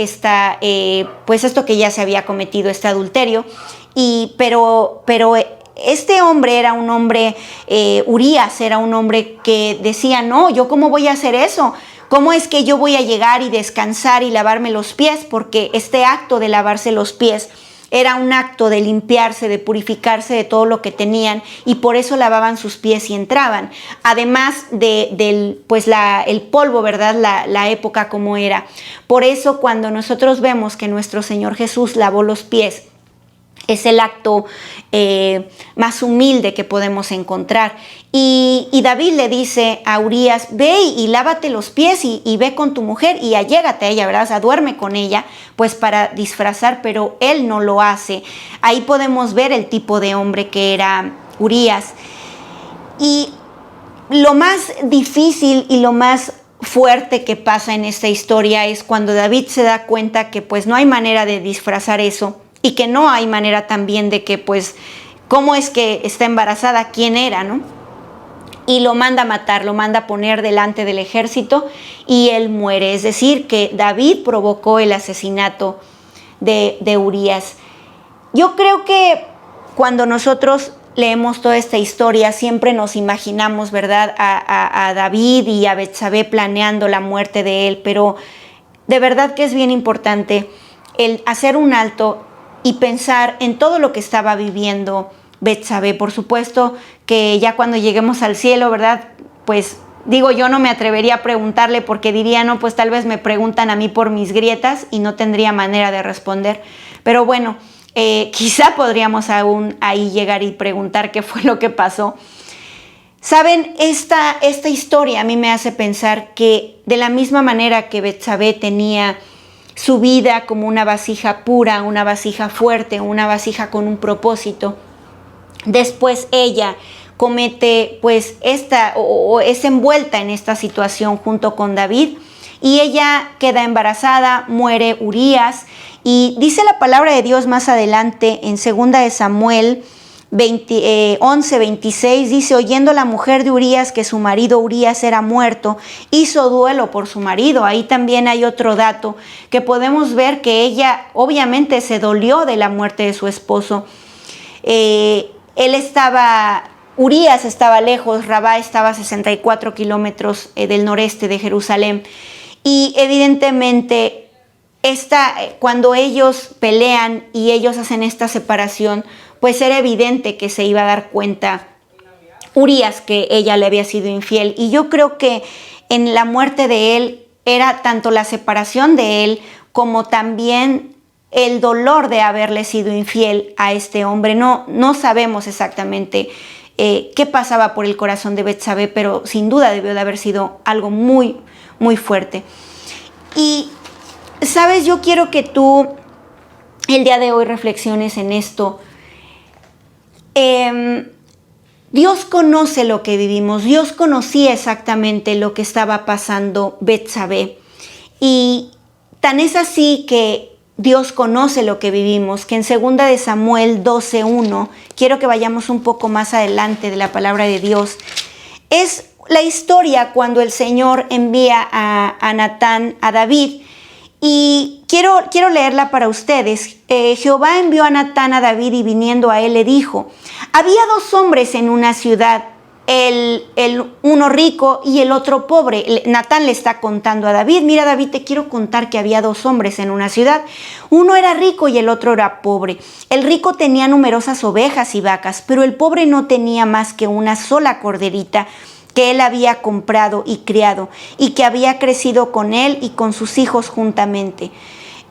S1: pues esto que ya se había cometido, este adulterio. Pero este hombre era un hombre, Urías era un hombre que decía, no, ¿yo cómo voy a hacer eso? ¿Cómo es que yo voy a llegar y descansar y lavarme los pies? Porque este acto de lavarse los pies era un acto de limpiarse, de purificarse de todo lo que tenían, y por eso lavaban sus pies y entraban. Además del el polvo, ¿verdad? La época como era. Por eso cuando nosotros vemos que nuestro Señor Jesús lavó los pies, es el acto más humilde que podemos encontrar. Y David le dice a Urías, ve y lávate los pies y ve con tu mujer y allégate a ella, ¿verdad? O sea, duerme con ella, pues para disfrazar, pero él no lo hace. Ahí podemos ver el tipo de hombre que era Urías. Y lo más difícil y lo más fuerte que pasa en esta historia es cuando David se da cuenta que pues no hay manera de disfrazar eso, y que no hay manera también de que, pues, ¿cómo es que está embarazada? ¿Quién era, no? Y lo manda a matar, lo manda a poner delante del ejército y él muere. Es decir, que David provocó el asesinato de Urías. Yo creo que cuando nosotros leemos toda esta historia, siempre nos imaginamos, ¿verdad?, a David y a Betsabé planeando la muerte de él, pero de verdad que es bien importante el hacer un alto y pensar en todo lo que estaba viviendo Betsabé. Por supuesto que ya cuando lleguemos al cielo, ¿verdad? Pues digo, yo no me atrevería a preguntarle porque diría, no, pues tal vez me preguntan a mí por mis grietas y no tendría manera de responder. Pero bueno, quizá podríamos aún ahí llegar y preguntar qué fue lo que pasó. Saben, esta historia a mí me hace pensar que de la misma manera que Betsabé tenía su vida como una vasija pura, una vasija fuerte, una vasija con un propósito, después ella comete pues es envuelta en esta situación junto con David, y ella queda embarazada, muere Urías, y dice la palabra de Dios más adelante en 2 de Samuel 11:26, dice, oyendo la mujer de Urías que su marido Urías era muerto, hizo duelo por su marido. Ahí también hay otro dato que podemos ver, que ella obviamente se dolió de la muerte de su esposo. Urías estaba lejos, Rabá estaba a 64 kilómetros del noreste de Jerusalén, y evidentemente cuando ellos pelean y ellos hacen esta separación, pues era evidente que se iba a dar cuenta Urías que ella le había sido infiel. Y yo creo que en la muerte de él era tanto la separación de él como también el dolor de haberle sido infiel a este hombre. No sabemos exactamente qué pasaba por el corazón de Betsabé, pero sin duda debió de haber sido algo muy, muy fuerte. Y, ¿sabes? Yo quiero que tú el día de hoy reflexiones en esto. Dios conoce lo que vivimos. Dios conocía exactamente lo que estaba pasando Betsabé, y tan es así que Dios conoce lo que vivimos, que en 2 de Samuel 12:1, quiero que vayamos un poco más adelante de la palabra de Dios, es la historia cuando el Señor envía a Natán a David. Y quiero leerla para ustedes. Jehová envió a Natán a David, y viniendo a él le dijo, había 2 hombres en una ciudad, el uno rico y el otro pobre. Natán le está contando a David, mira David, te quiero contar que había 2 hombres en una ciudad. Uno era rico y el otro era pobre. El rico tenía numerosas ovejas y vacas, pero el pobre no tenía más que una sola corderita que él había comprado y criado, y que había crecido con él y con sus hijos juntamente,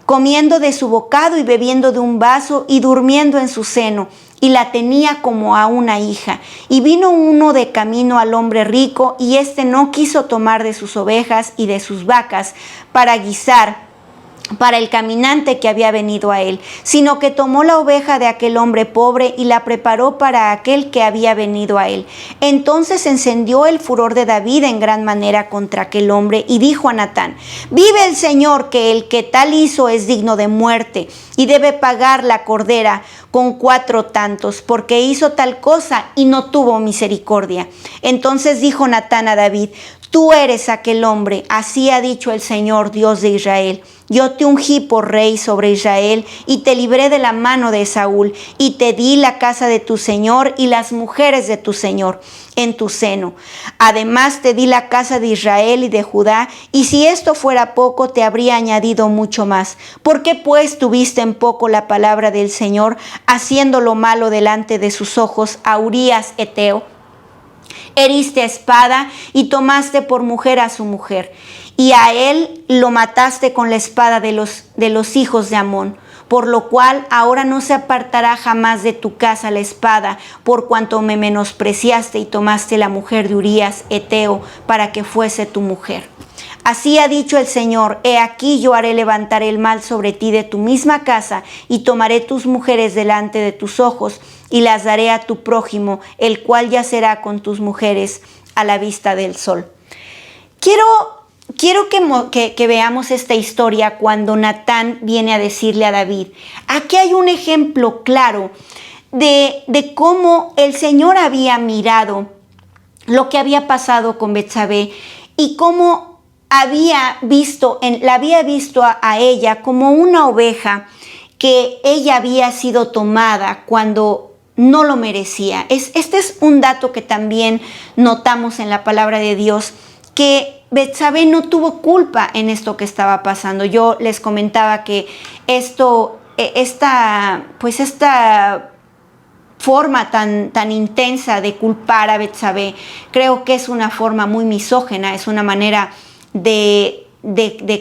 S1: comiendo de su bocado y bebiendo de un vaso y durmiendo en su seno, y la tenía como a una hija. Y vino uno de camino al hombre rico, y éste no quiso tomar de sus ovejas y de sus vacas para guisar para el caminante que había venido a él, sino que tomó la oveja de aquel hombre pobre y la preparó para aquel que había venido a él. Entonces encendió el furor de David en gran manera contra aquel hombre y dijo a Natán: vive el Señor, que el que tal hizo es digno de muerte y debe pagar la cordera con 4 tantos, porque hizo tal cosa y no tuvo misericordia. Entonces dijo Natán a David: tú eres aquel hombre, así ha dicho el Señor, Dios de Israel. Yo te ungí por rey sobre Israel y te libré de la mano de Saúl y te di la casa de tu Señor y las mujeres de tu Señor en tu seno. Además te di la casa de Israel y de Judá, y si esto fuera poco te habría añadido mucho más. ¿Por qué pues tuviste en poco la palabra del Señor, haciendo lo malo delante de sus ojos a Urías Eteo? Heriste a espada y tomaste por mujer a su mujer, y a él lo mataste con la espada de los hijos de Amón, por lo cual ahora no se apartará jamás de tu casa la espada, por cuanto me menospreciaste y tomaste la mujer de Urías Eteo para que fuese tu mujer. Así ha dicho el Señor: he aquí yo haré levantar el mal sobre ti de tu misma casa, y tomaré tus mujeres delante de tus ojos, y las daré a tu prójimo, el cual yacerá con tus mujeres a la vista del sol. Quiero que veamos esta historia cuando Natán viene a decirle a David. Aquí hay un ejemplo claro de cómo el Señor había mirado lo que había pasado con Betsabé y cómo la había visto a ella como una oveja que ella había sido tomada cuando no lo merecía. Este es un dato que también notamos en la palabra de Dios, que Betsabé no tuvo culpa en esto que estaba pasando. Yo les comentaba que esta forma tan intensa de culpar a Betsabé, creo que es una forma muy misógena, es una manera de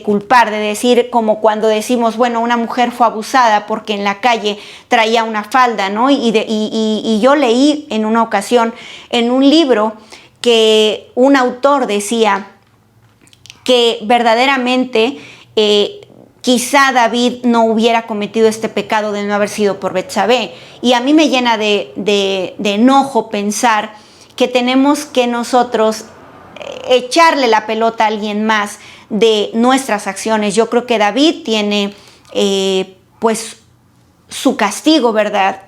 S1: culpar, de decir, como cuando decimos, bueno, una mujer fue abusada porque en la calle traía una falda, ¿no? Y yo leí en una ocasión en un libro que un autor decía que verdaderamente quizá David no hubiera cometido este pecado de no haber sido por Betsabé. Y a mí me llena de enojo pensar que tenemos que nosotros echarle la pelota a alguien más de nuestras acciones. Yo creo que David tiene pues su castigo, ¿verdad?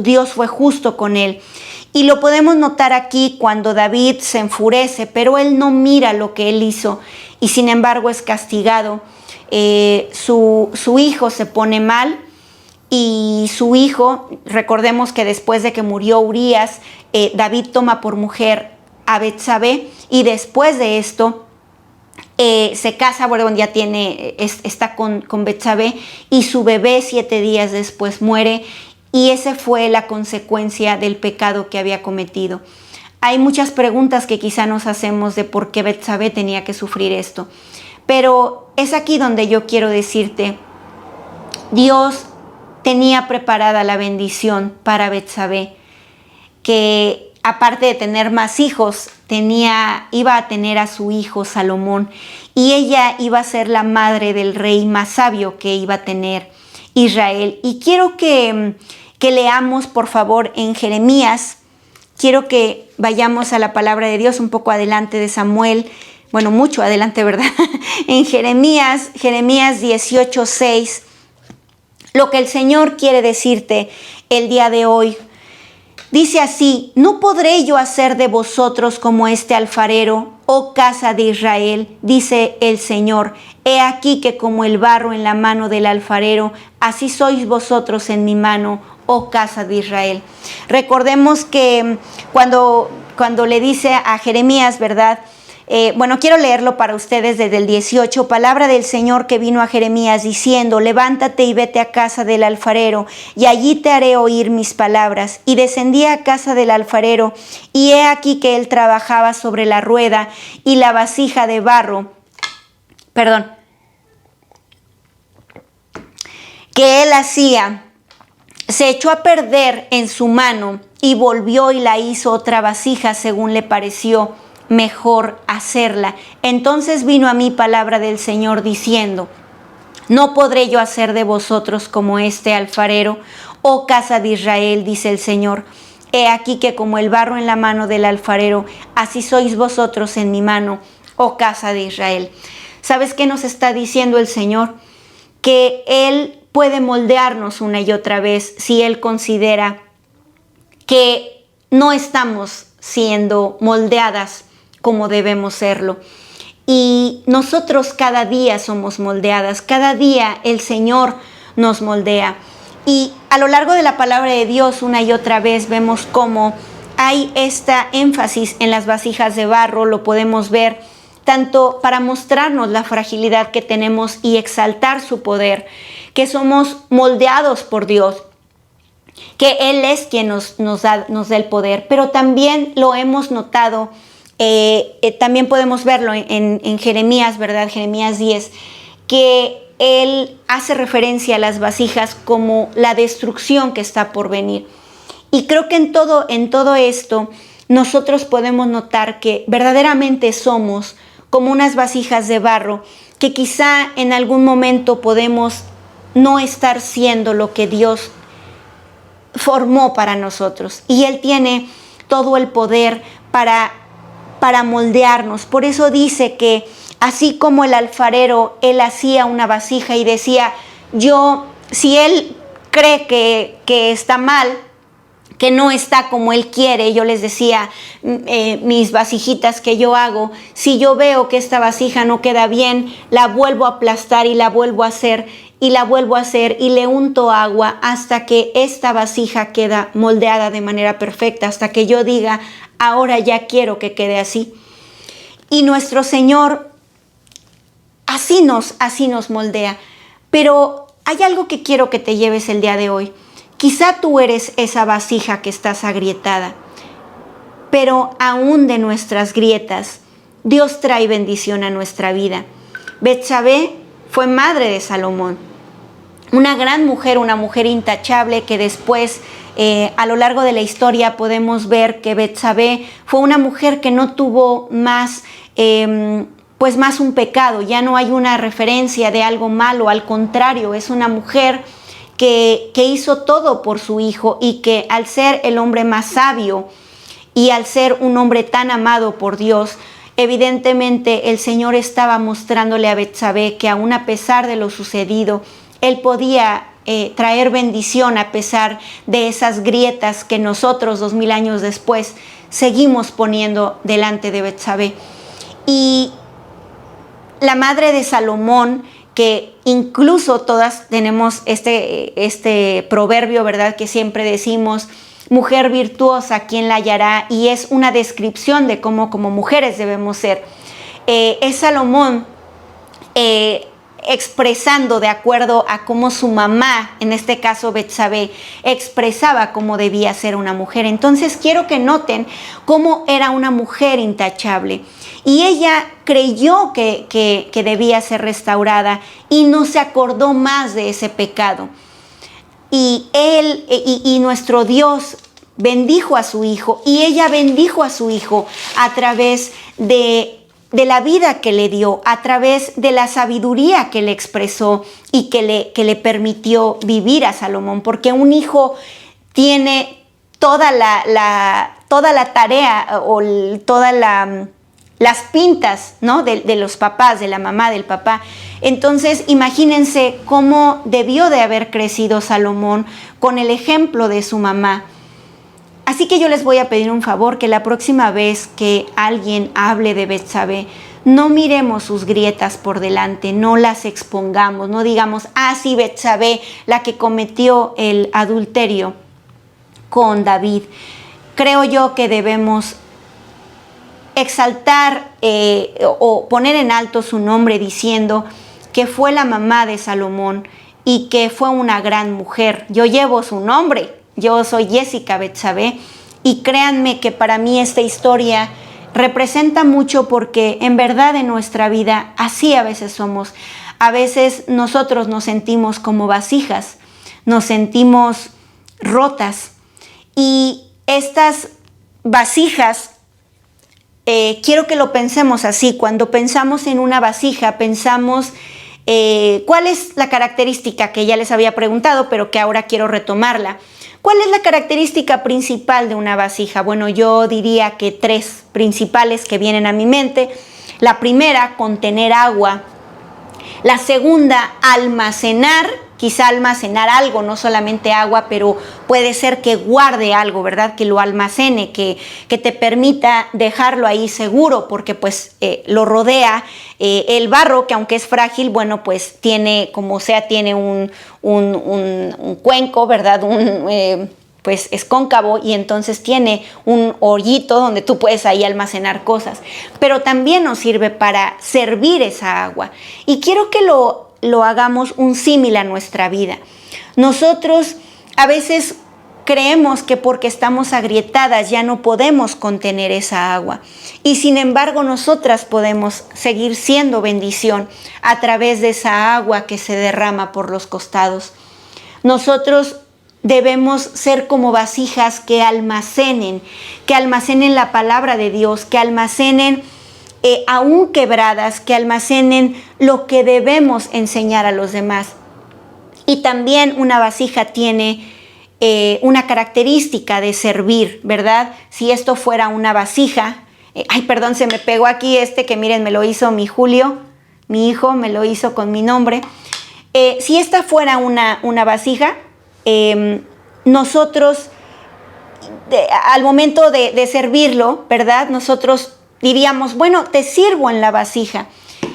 S1: Dios fue justo con él. Y lo podemos notar aquí cuando David se enfurece, pero él no mira lo que él hizo y sin embargo es castigado. Su hijo se pone mal y su hijo, recordemos que después de que murió Urías, David toma por mujer a Betsabé y después de esto se casa, bueno, ya está con Betsabé y su bebé 7 días después muere, y esa fue la consecuencia del pecado que había cometido. Hay muchas preguntas que quizá nos hacemos de por qué Betsabé tenía que sufrir esto, pero es aquí donde yo quiero decirte, Dios tenía preparada la bendición para Betsabé, que aparte de tener más hijos, iba a tener a su hijo Salomón, y ella iba a ser la madre del rey más sabio que iba a tener Israel. Y quiero que leamos, por favor, en Jeremías. Quiero que vayamos a la palabra de Dios un poco adelante de Samuel, bueno, mucho adelante, ¿verdad? En Jeremías 18:6, lo que el Señor quiere decirte el día de hoy. Dice así: ¿no podré yo hacer de vosotros como este alfarero, oh casa de Israel? Dice el Señor: he aquí que como el barro en la mano del alfarero, así sois vosotros en mi mano, oh casa de Israel. Recordemos que cuando le dice a Jeremías, ¿verdad? Quiero leerlo para ustedes desde el 18. Palabra del Señor que vino a Jeremías diciendo: levántate y vete a casa del alfarero, y allí te haré oír mis palabras. Y descendí a casa del alfarero, y he aquí que él trabajaba sobre la rueda y la vasija de barro, que él hacía, se echó a perder en su mano, y volvió y la hizo otra vasija según le pareció mejor hacerla. Entonces vino a mí palabra del Señor diciendo: ¿no podré yo hacer de vosotros como este alfarero, oh casa de Israel? Dice el Señor. He aquí que como el barro en la mano del alfarero, así sois vosotros en mi mano, oh casa de Israel. ¿Sabes qué nos está diciendo el Señor? Que Él puede moldearnos una y otra vez si Él considera que no estamos siendo moldeadas como debemos serlo. Y nosotros cada día somos moldeadas, cada día el Señor nos moldea. Y a lo largo de la palabra de Dios una y otra vez vemos cómo hay esta énfasis en las vasijas de barro. Lo podemos ver tanto para mostrarnos la fragilidad que tenemos y exaltar su poder, que somos moldeados por Dios, que Él es quien nos da el poder, pero también lo hemos notado. También podemos verlo en Jeremías, ¿verdad? Jeremías 10, que él hace referencia a las vasijas como la destrucción que está por venir. Y creo que en todo esto nosotros podemos notar que verdaderamente somos como unas vasijas de barro, que quizá en algún momento podemos no estar siendo lo que Dios formó para nosotros. Y Él tiene todo el poder para moldearnos. Por eso dice que así como el alfarero, él hacía una vasija y decía, si él cree que está mal, que no está como él quiere, yo les decía, mis vasijitas que yo hago, si yo veo que esta vasija no queda bien, la vuelvo a aplastar y la vuelvo a hacer, y la vuelvo a hacer, y le unto agua hasta que esta vasija queda moldeada de manera perfecta, hasta que yo diga, ahora ya quiero que quede así. Y nuestro Señor así nos moldea. Pero hay algo que quiero que te lleves el día de hoy. Quizá tú eres esa vasija que estás agrietada, pero aún de nuestras grietas, Dios trae bendición a nuestra vida. Betsabé fue madre de Salomón, una gran mujer, una mujer intachable que después a lo largo de la historia podemos ver que Betsabé fue una mujer que no tuvo más un pecado. Ya no hay una referencia de algo malo, al contrario, es una mujer que hizo todo por su hijo, y que al ser el hombre más sabio y al ser un hombre tan amado por Dios, evidentemente el Señor estaba mostrándole a Betsabé que aún a pesar de lo sucedido, él podía traer bendición a pesar de esas grietas que nosotros 2000 años después seguimos poniendo delante de Betsabé. Y la madre de Salomón, que incluso todas tenemos este proverbio, ¿verdad? Que siempre decimos, mujer virtuosa, ¿quién la hallará? Y es una descripción de cómo como mujeres debemos ser. Es Salomón expresando de acuerdo a cómo su mamá, en este caso Betsabé, expresaba cómo debía ser una mujer. Entonces quiero que noten cómo era una mujer intachable. Y ella creyó que debía ser restaurada y no se acordó más de ese pecado. Y nuestro Dios bendijo a su hijo, y ella bendijo a su hijo a través de la vida que le dio, a través de la sabiduría que le expresó y que le permitió vivir a Salomón, porque un hijo tiene toda la tarea o todas las pintas, ¿no? de los papás, de la mamá, del papá. Entonces imagínense cómo debió de haber crecido Salomón con el ejemplo de su mamá. Así que yo les voy a pedir un favor, que la próxima vez que alguien hable de Betsabé, no miremos sus grietas por delante, no las expongamos, no digamos, sí, Betsabé, la que cometió el adulterio con David. Creo yo que debemos exaltar o poner en alto su nombre diciendo que fue la mamá de Salomón y que fue una gran mujer. Yo llevo su nombre, yo soy Jessica Betsabé, y créanme que para mí esta historia representa mucho porque en verdad en nuestra vida así a veces somos. A veces nosotros nos sentimos como vasijas, nos sentimos rotas, y estas vasijas, quiero que lo pensemos así. Cuando pensamos en una vasija, pensamos cuál es la característica que ya les había preguntado, pero que ahora quiero retomarla. ¿Cuál es la característica principal de una vasija? Bueno, yo diría que 3 principales que vienen a mi mente. La primera, contener agua. La segunda, almacenar, quizá almacenar algo, no solamente agua, pero puede ser que guarde algo, ¿verdad? Que lo almacene, que te permita dejarlo ahí seguro, porque pues lo rodea el barro, que aunque es frágil, bueno, pues tiene, como sea, tiene un cuenco, ¿verdad? Pues es cóncavo, y entonces tiene un hoyito donde tú puedes ahí almacenar cosas, pero también nos sirve para servir esa agua. Y quiero que lo hagamos un símil a nuestra vida. Nosotros a veces creemos que porque estamos agrietadas ya no podemos contener esa agua, y sin embargo nosotras podemos seguir siendo bendición a través de esa agua que se derrama por los costados. Nosotros debemos ser como vasijas que almacenen la palabra de Dios, que almacenen aún quebradas, que almacenen lo que debemos enseñar a los demás. Y también una vasija tiene una característica de servir, ¿verdad? Si esto fuera una vasija, perdón, se me pegó aquí que miren, me lo hizo mi Julio, mi hijo, me lo hizo con mi nombre. Si esta fuera una vasija, nosotros al momento de servirlo, ¿verdad? Nosotros diríamos, bueno, te sirvo en la vasija.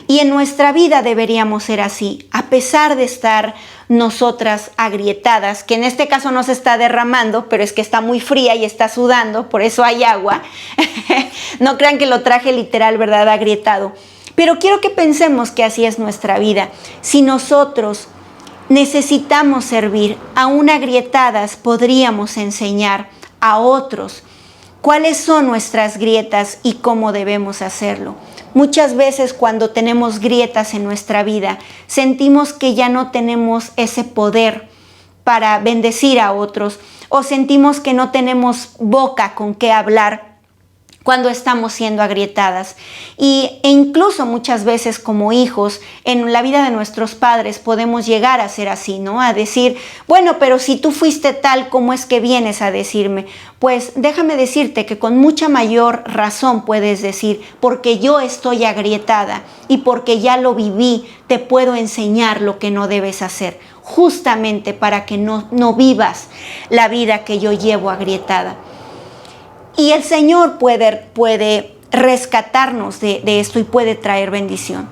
S1: Y en nuestra vida deberíamos ser así, a pesar de estar nosotras agrietadas, que en este caso no se está derramando, pero es que está muy fría y está sudando, por eso hay agua. No crean que lo traje literal, ¿verdad? Agrietado. Pero quiero que pensemos que así es nuestra vida. Si nosotros necesitamos servir, aún agrietadas, podríamos enseñar a otros cuáles son nuestras grietas y cómo debemos hacerlo. Muchas veces cuando tenemos grietas en nuestra vida, sentimos que ya no tenemos ese poder para bendecir a otros, o sentimos que no tenemos boca con qué hablar cuando estamos siendo agrietadas. E incluso muchas veces como hijos, en la vida de nuestros padres podemos llegar a ser así, ¿no? A decir, bueno, pero si tú fuiste tal, ¿cómo es que vienes a decirme? Pues déjame decirte que con mucha mayor razón puedes decir, porque yo estoy agrietada y porque ya lo viví, te puedo enseñar lo que no debes hacer, justamente para que no vivas la vida que yo llevo agrietada. Y el Señor puede rescatarnos de esto y puede traer bendición.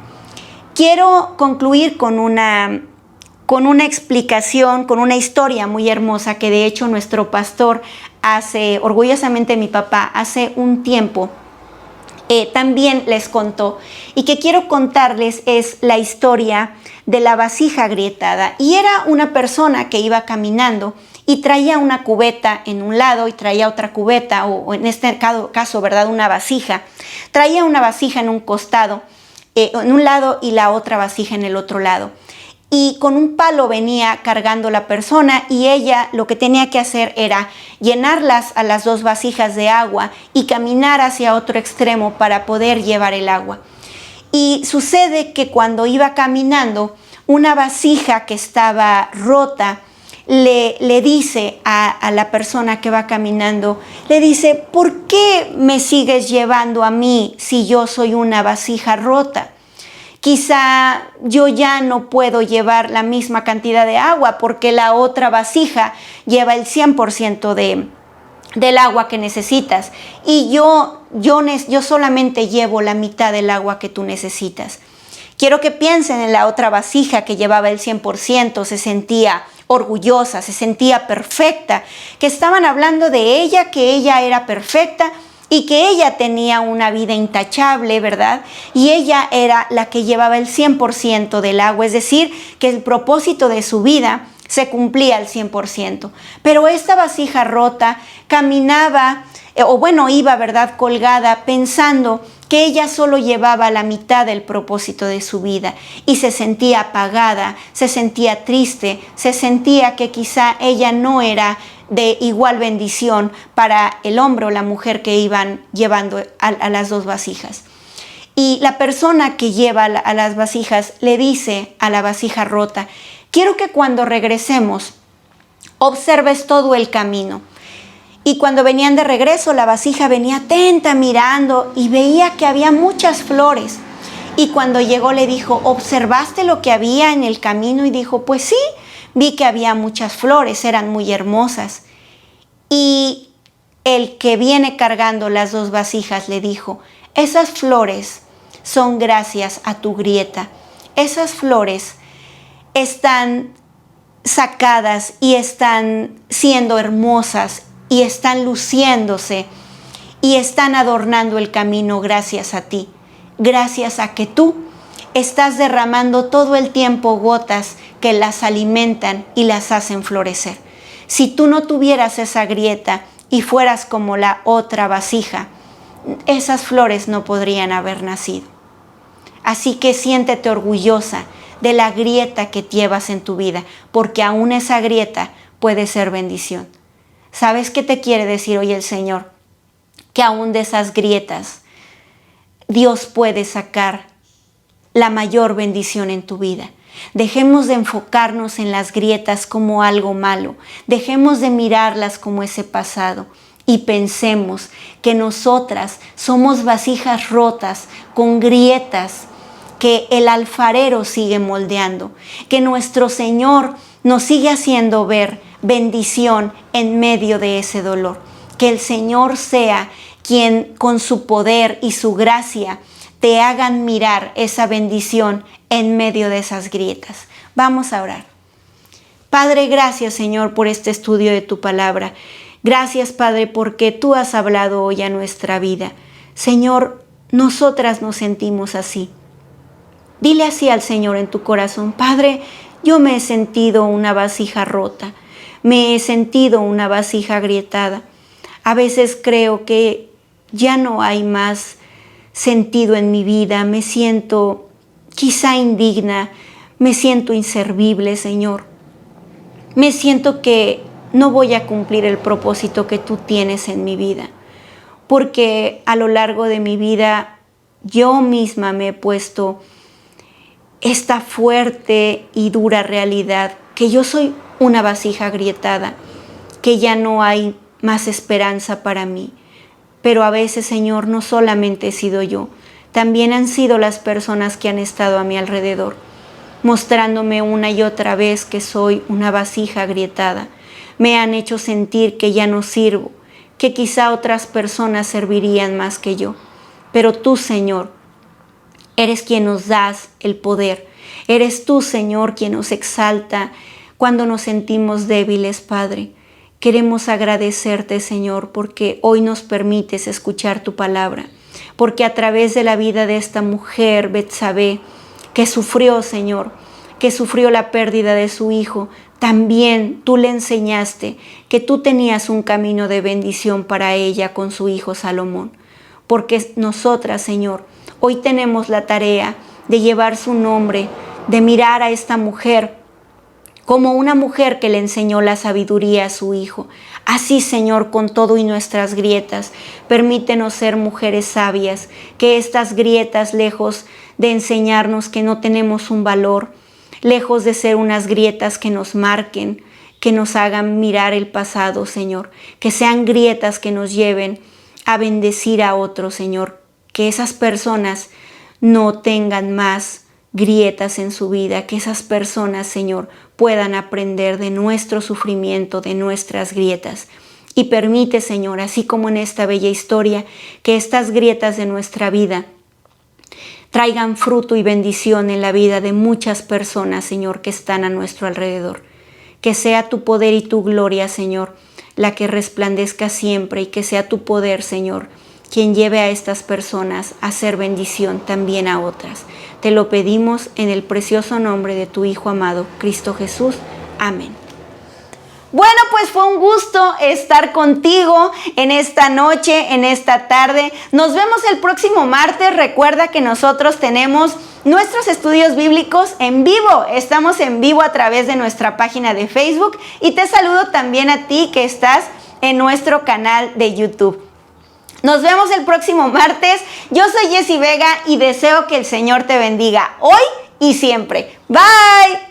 S1: Quiero concluir con una explicación, con una historia muy hermosa que de hecho nuestro pastor orgullosamente mi papá, hace un tiempo también les contó, y que quiero contarles es la historia de la vasija agrietada. Y era una persona que iba caminando y traía una cubeta en un lado y traía otra cubeta, o en este caso, ¿verdad?, una vasija. Traía una vasija en un costado, en un lado, y la otra vasija en el otro lado. Y con un palo venía cargando la persona, y ella lo que tenía que hacer era llenarlas a las 2 vasijas de agua y caminar hacia otro extremo para poder llevar el agua. Y sucede que cuando iba caminando, una vasija que estaba rota le dice a la persona que va caminando, le dice, ¿por qué me sigues llevando a mí si yo soy una vasija rota? Quizá yo ya no puedo llevar la misma cantidad de agua porque la otra vasija lleva el 100% del agua que necesitas, y yo solamente llevo la mitad del agua que tú necesitas. Quiero que piensen en la otra vasija que llevaba el 100%, se sentía orgullosa, se sentía perfecta, que estaban hablando de ella, que ella era perfecta, y que ella tenía una vida intachable, ¿verdad? Y ella era la que llevaba el 100% del agua, es decir, que el propósito de su vida se cumplía al 100%. Pero esta vasija rota caminaba, iba, ¿verdad?, colgada, pensando que ella solo llevaba la mitad del propósito de su vida y se sentía apagada, se sentía triste, se sentía que quizá ella no era de igual bendición para el hombre o la mujer que iban llevando a las dos vasijas. Y la persona que lleva a las vasijas le dice a la vasija rota: quiero que cuando regresemos observes todo el camino. Y cuando venían de regreso, la vasija venía atenta, mirando, y veía que había muchas flores. Y cuando llegó le dijo: ¿observaste lo que había en el camino? Y dijo: pues sí, vi que había muchas flores, eran muy hermosas. Y el que viene cargando las dos vasijas le dijo: esas flores son gracias a tu grieta. Esas flores están sacadas y están siendo hermosas y están luciéndose y están adornando el camino gracias a ti, gracias a que tú estás derramando todo el tiempo gotas que las alimentan y las hacen florecer. Si tú no tuvieras esa grieta y fueras como la otra vasija, esas flores no podrían haber nacido. Así que siéntete orgullosa de la grieta que llevas en tu vida, porque aún esa grieta puede ser bendición. ¿Sabes qué te quiere decir hoy el Señor? Que aún de esas grietas Dios puede sacar la mayor bendición en tu vida. Dejemos de enfocarnos en las grietas como algo malo. Dejemos de mirarlas como ese pasado y pensemos que nosotras somos vasijas rotas con grietas que el alfarero sigue moldeando, que nuestro Señor nos sigue haciendo ver bendición en medio de ese dolor. Que el Señor sea quien con su poder y su gracia te hagan mirar esa bendición en medio de esas grietas. Vamos a orar. Padre, gracias, Señor, por este estudio de tu palabra. Gracias, Padre, porque tú has hablado hoy a nuestra vida. Señor, nosotras nos sentimos así. Dile así al Señor en tu corazón: Padre, yo me he sentido una vasija rota. Me he sentido una vasija agrietada. A veces creo que ya no hay más sentido en mi vida. Me siento quizá indigna. Me siento inservible, Señor. Me siento que no voy a cumplir el propósito que tú tienes en mi vida. Porque a lo largo de mi vida yo misma me he puesto esta fuerte y dura realidad que yo soy una vasija agrietada, que ya no hay más esperanza para mí. Pero a veces, Señor, no solamente he sido yo, también han sido las personas que han estado a mi alrededor, mostrándome una y otra vez que soy una vasija agrietada. Me han hecho sentir que ya no sirvo, que quizá otras personas servirían más que yo. Pero tú, Señor, eres quien nos das el poder. Eres tú, Señor, quien nos exalta cuando nos sentimos débiles, Padre. Queremos agradecerte, Señor, porque hoy nos permites escuchar tu palabra, porque a través de la vida de esta mujer, Betsabé, que sufrió, Señor, que sufrió la pérdida de su hijo, también tú le enseñaste que tú tenías un camino de bendición para ella con su hijo Salomón. Porque nosotras, Señor, hoy tenemos la tarea de llevar su nombre, de mirar a esta mujer como una mujer que le enseñó la sabiduría a su hijo. Así, Señor, con todo y nuestras grietas, permítenos ser mujeres sabias, que estas grietas, lejos de enseñarnos que no tenemos un valor, lejos de ser unas grietas que nos marquen, que nos hagan mirar el pasado, Señor, que sean grietas que nos lleven a bendecir a otros, Señor, que esas personas no tengan más grietas en su vida, que esas personas, Señor, puedan aprender de nuestro sufrimiento, de nuestras grietas. Y permite, Señor, así como en esta bella historia, que estas grietas de nuestra vida traigan fruto y bendición en la vida de muchas personas, Señor, que están a nuestro alrededor. Que sea tu poder y tu gloria, Señor, la que resplandezca siempre, y que sea tu poder, Señor, quien lleve a estas personas a ser bendición también a otras. Te lo pedimos en el precioso nombre de tu Hijo amado, Cristo Jesús. Amén. Bueno, pues fue un gusto estar contigo en esta noche, en esta tarde. Nos vemos el próximo martes. Recuerda que nosotros tenemos nuestros estudios bíblicos en vivo. Estamos en vivo a través de nuestra página de Facebook y te saludo también a ti que estás en nuestro canal de YouTube. Nos vemos el próximo martes. Yo soy Jessie Vega y deseo que el Señor te bendiga hoy y siempre. Bye.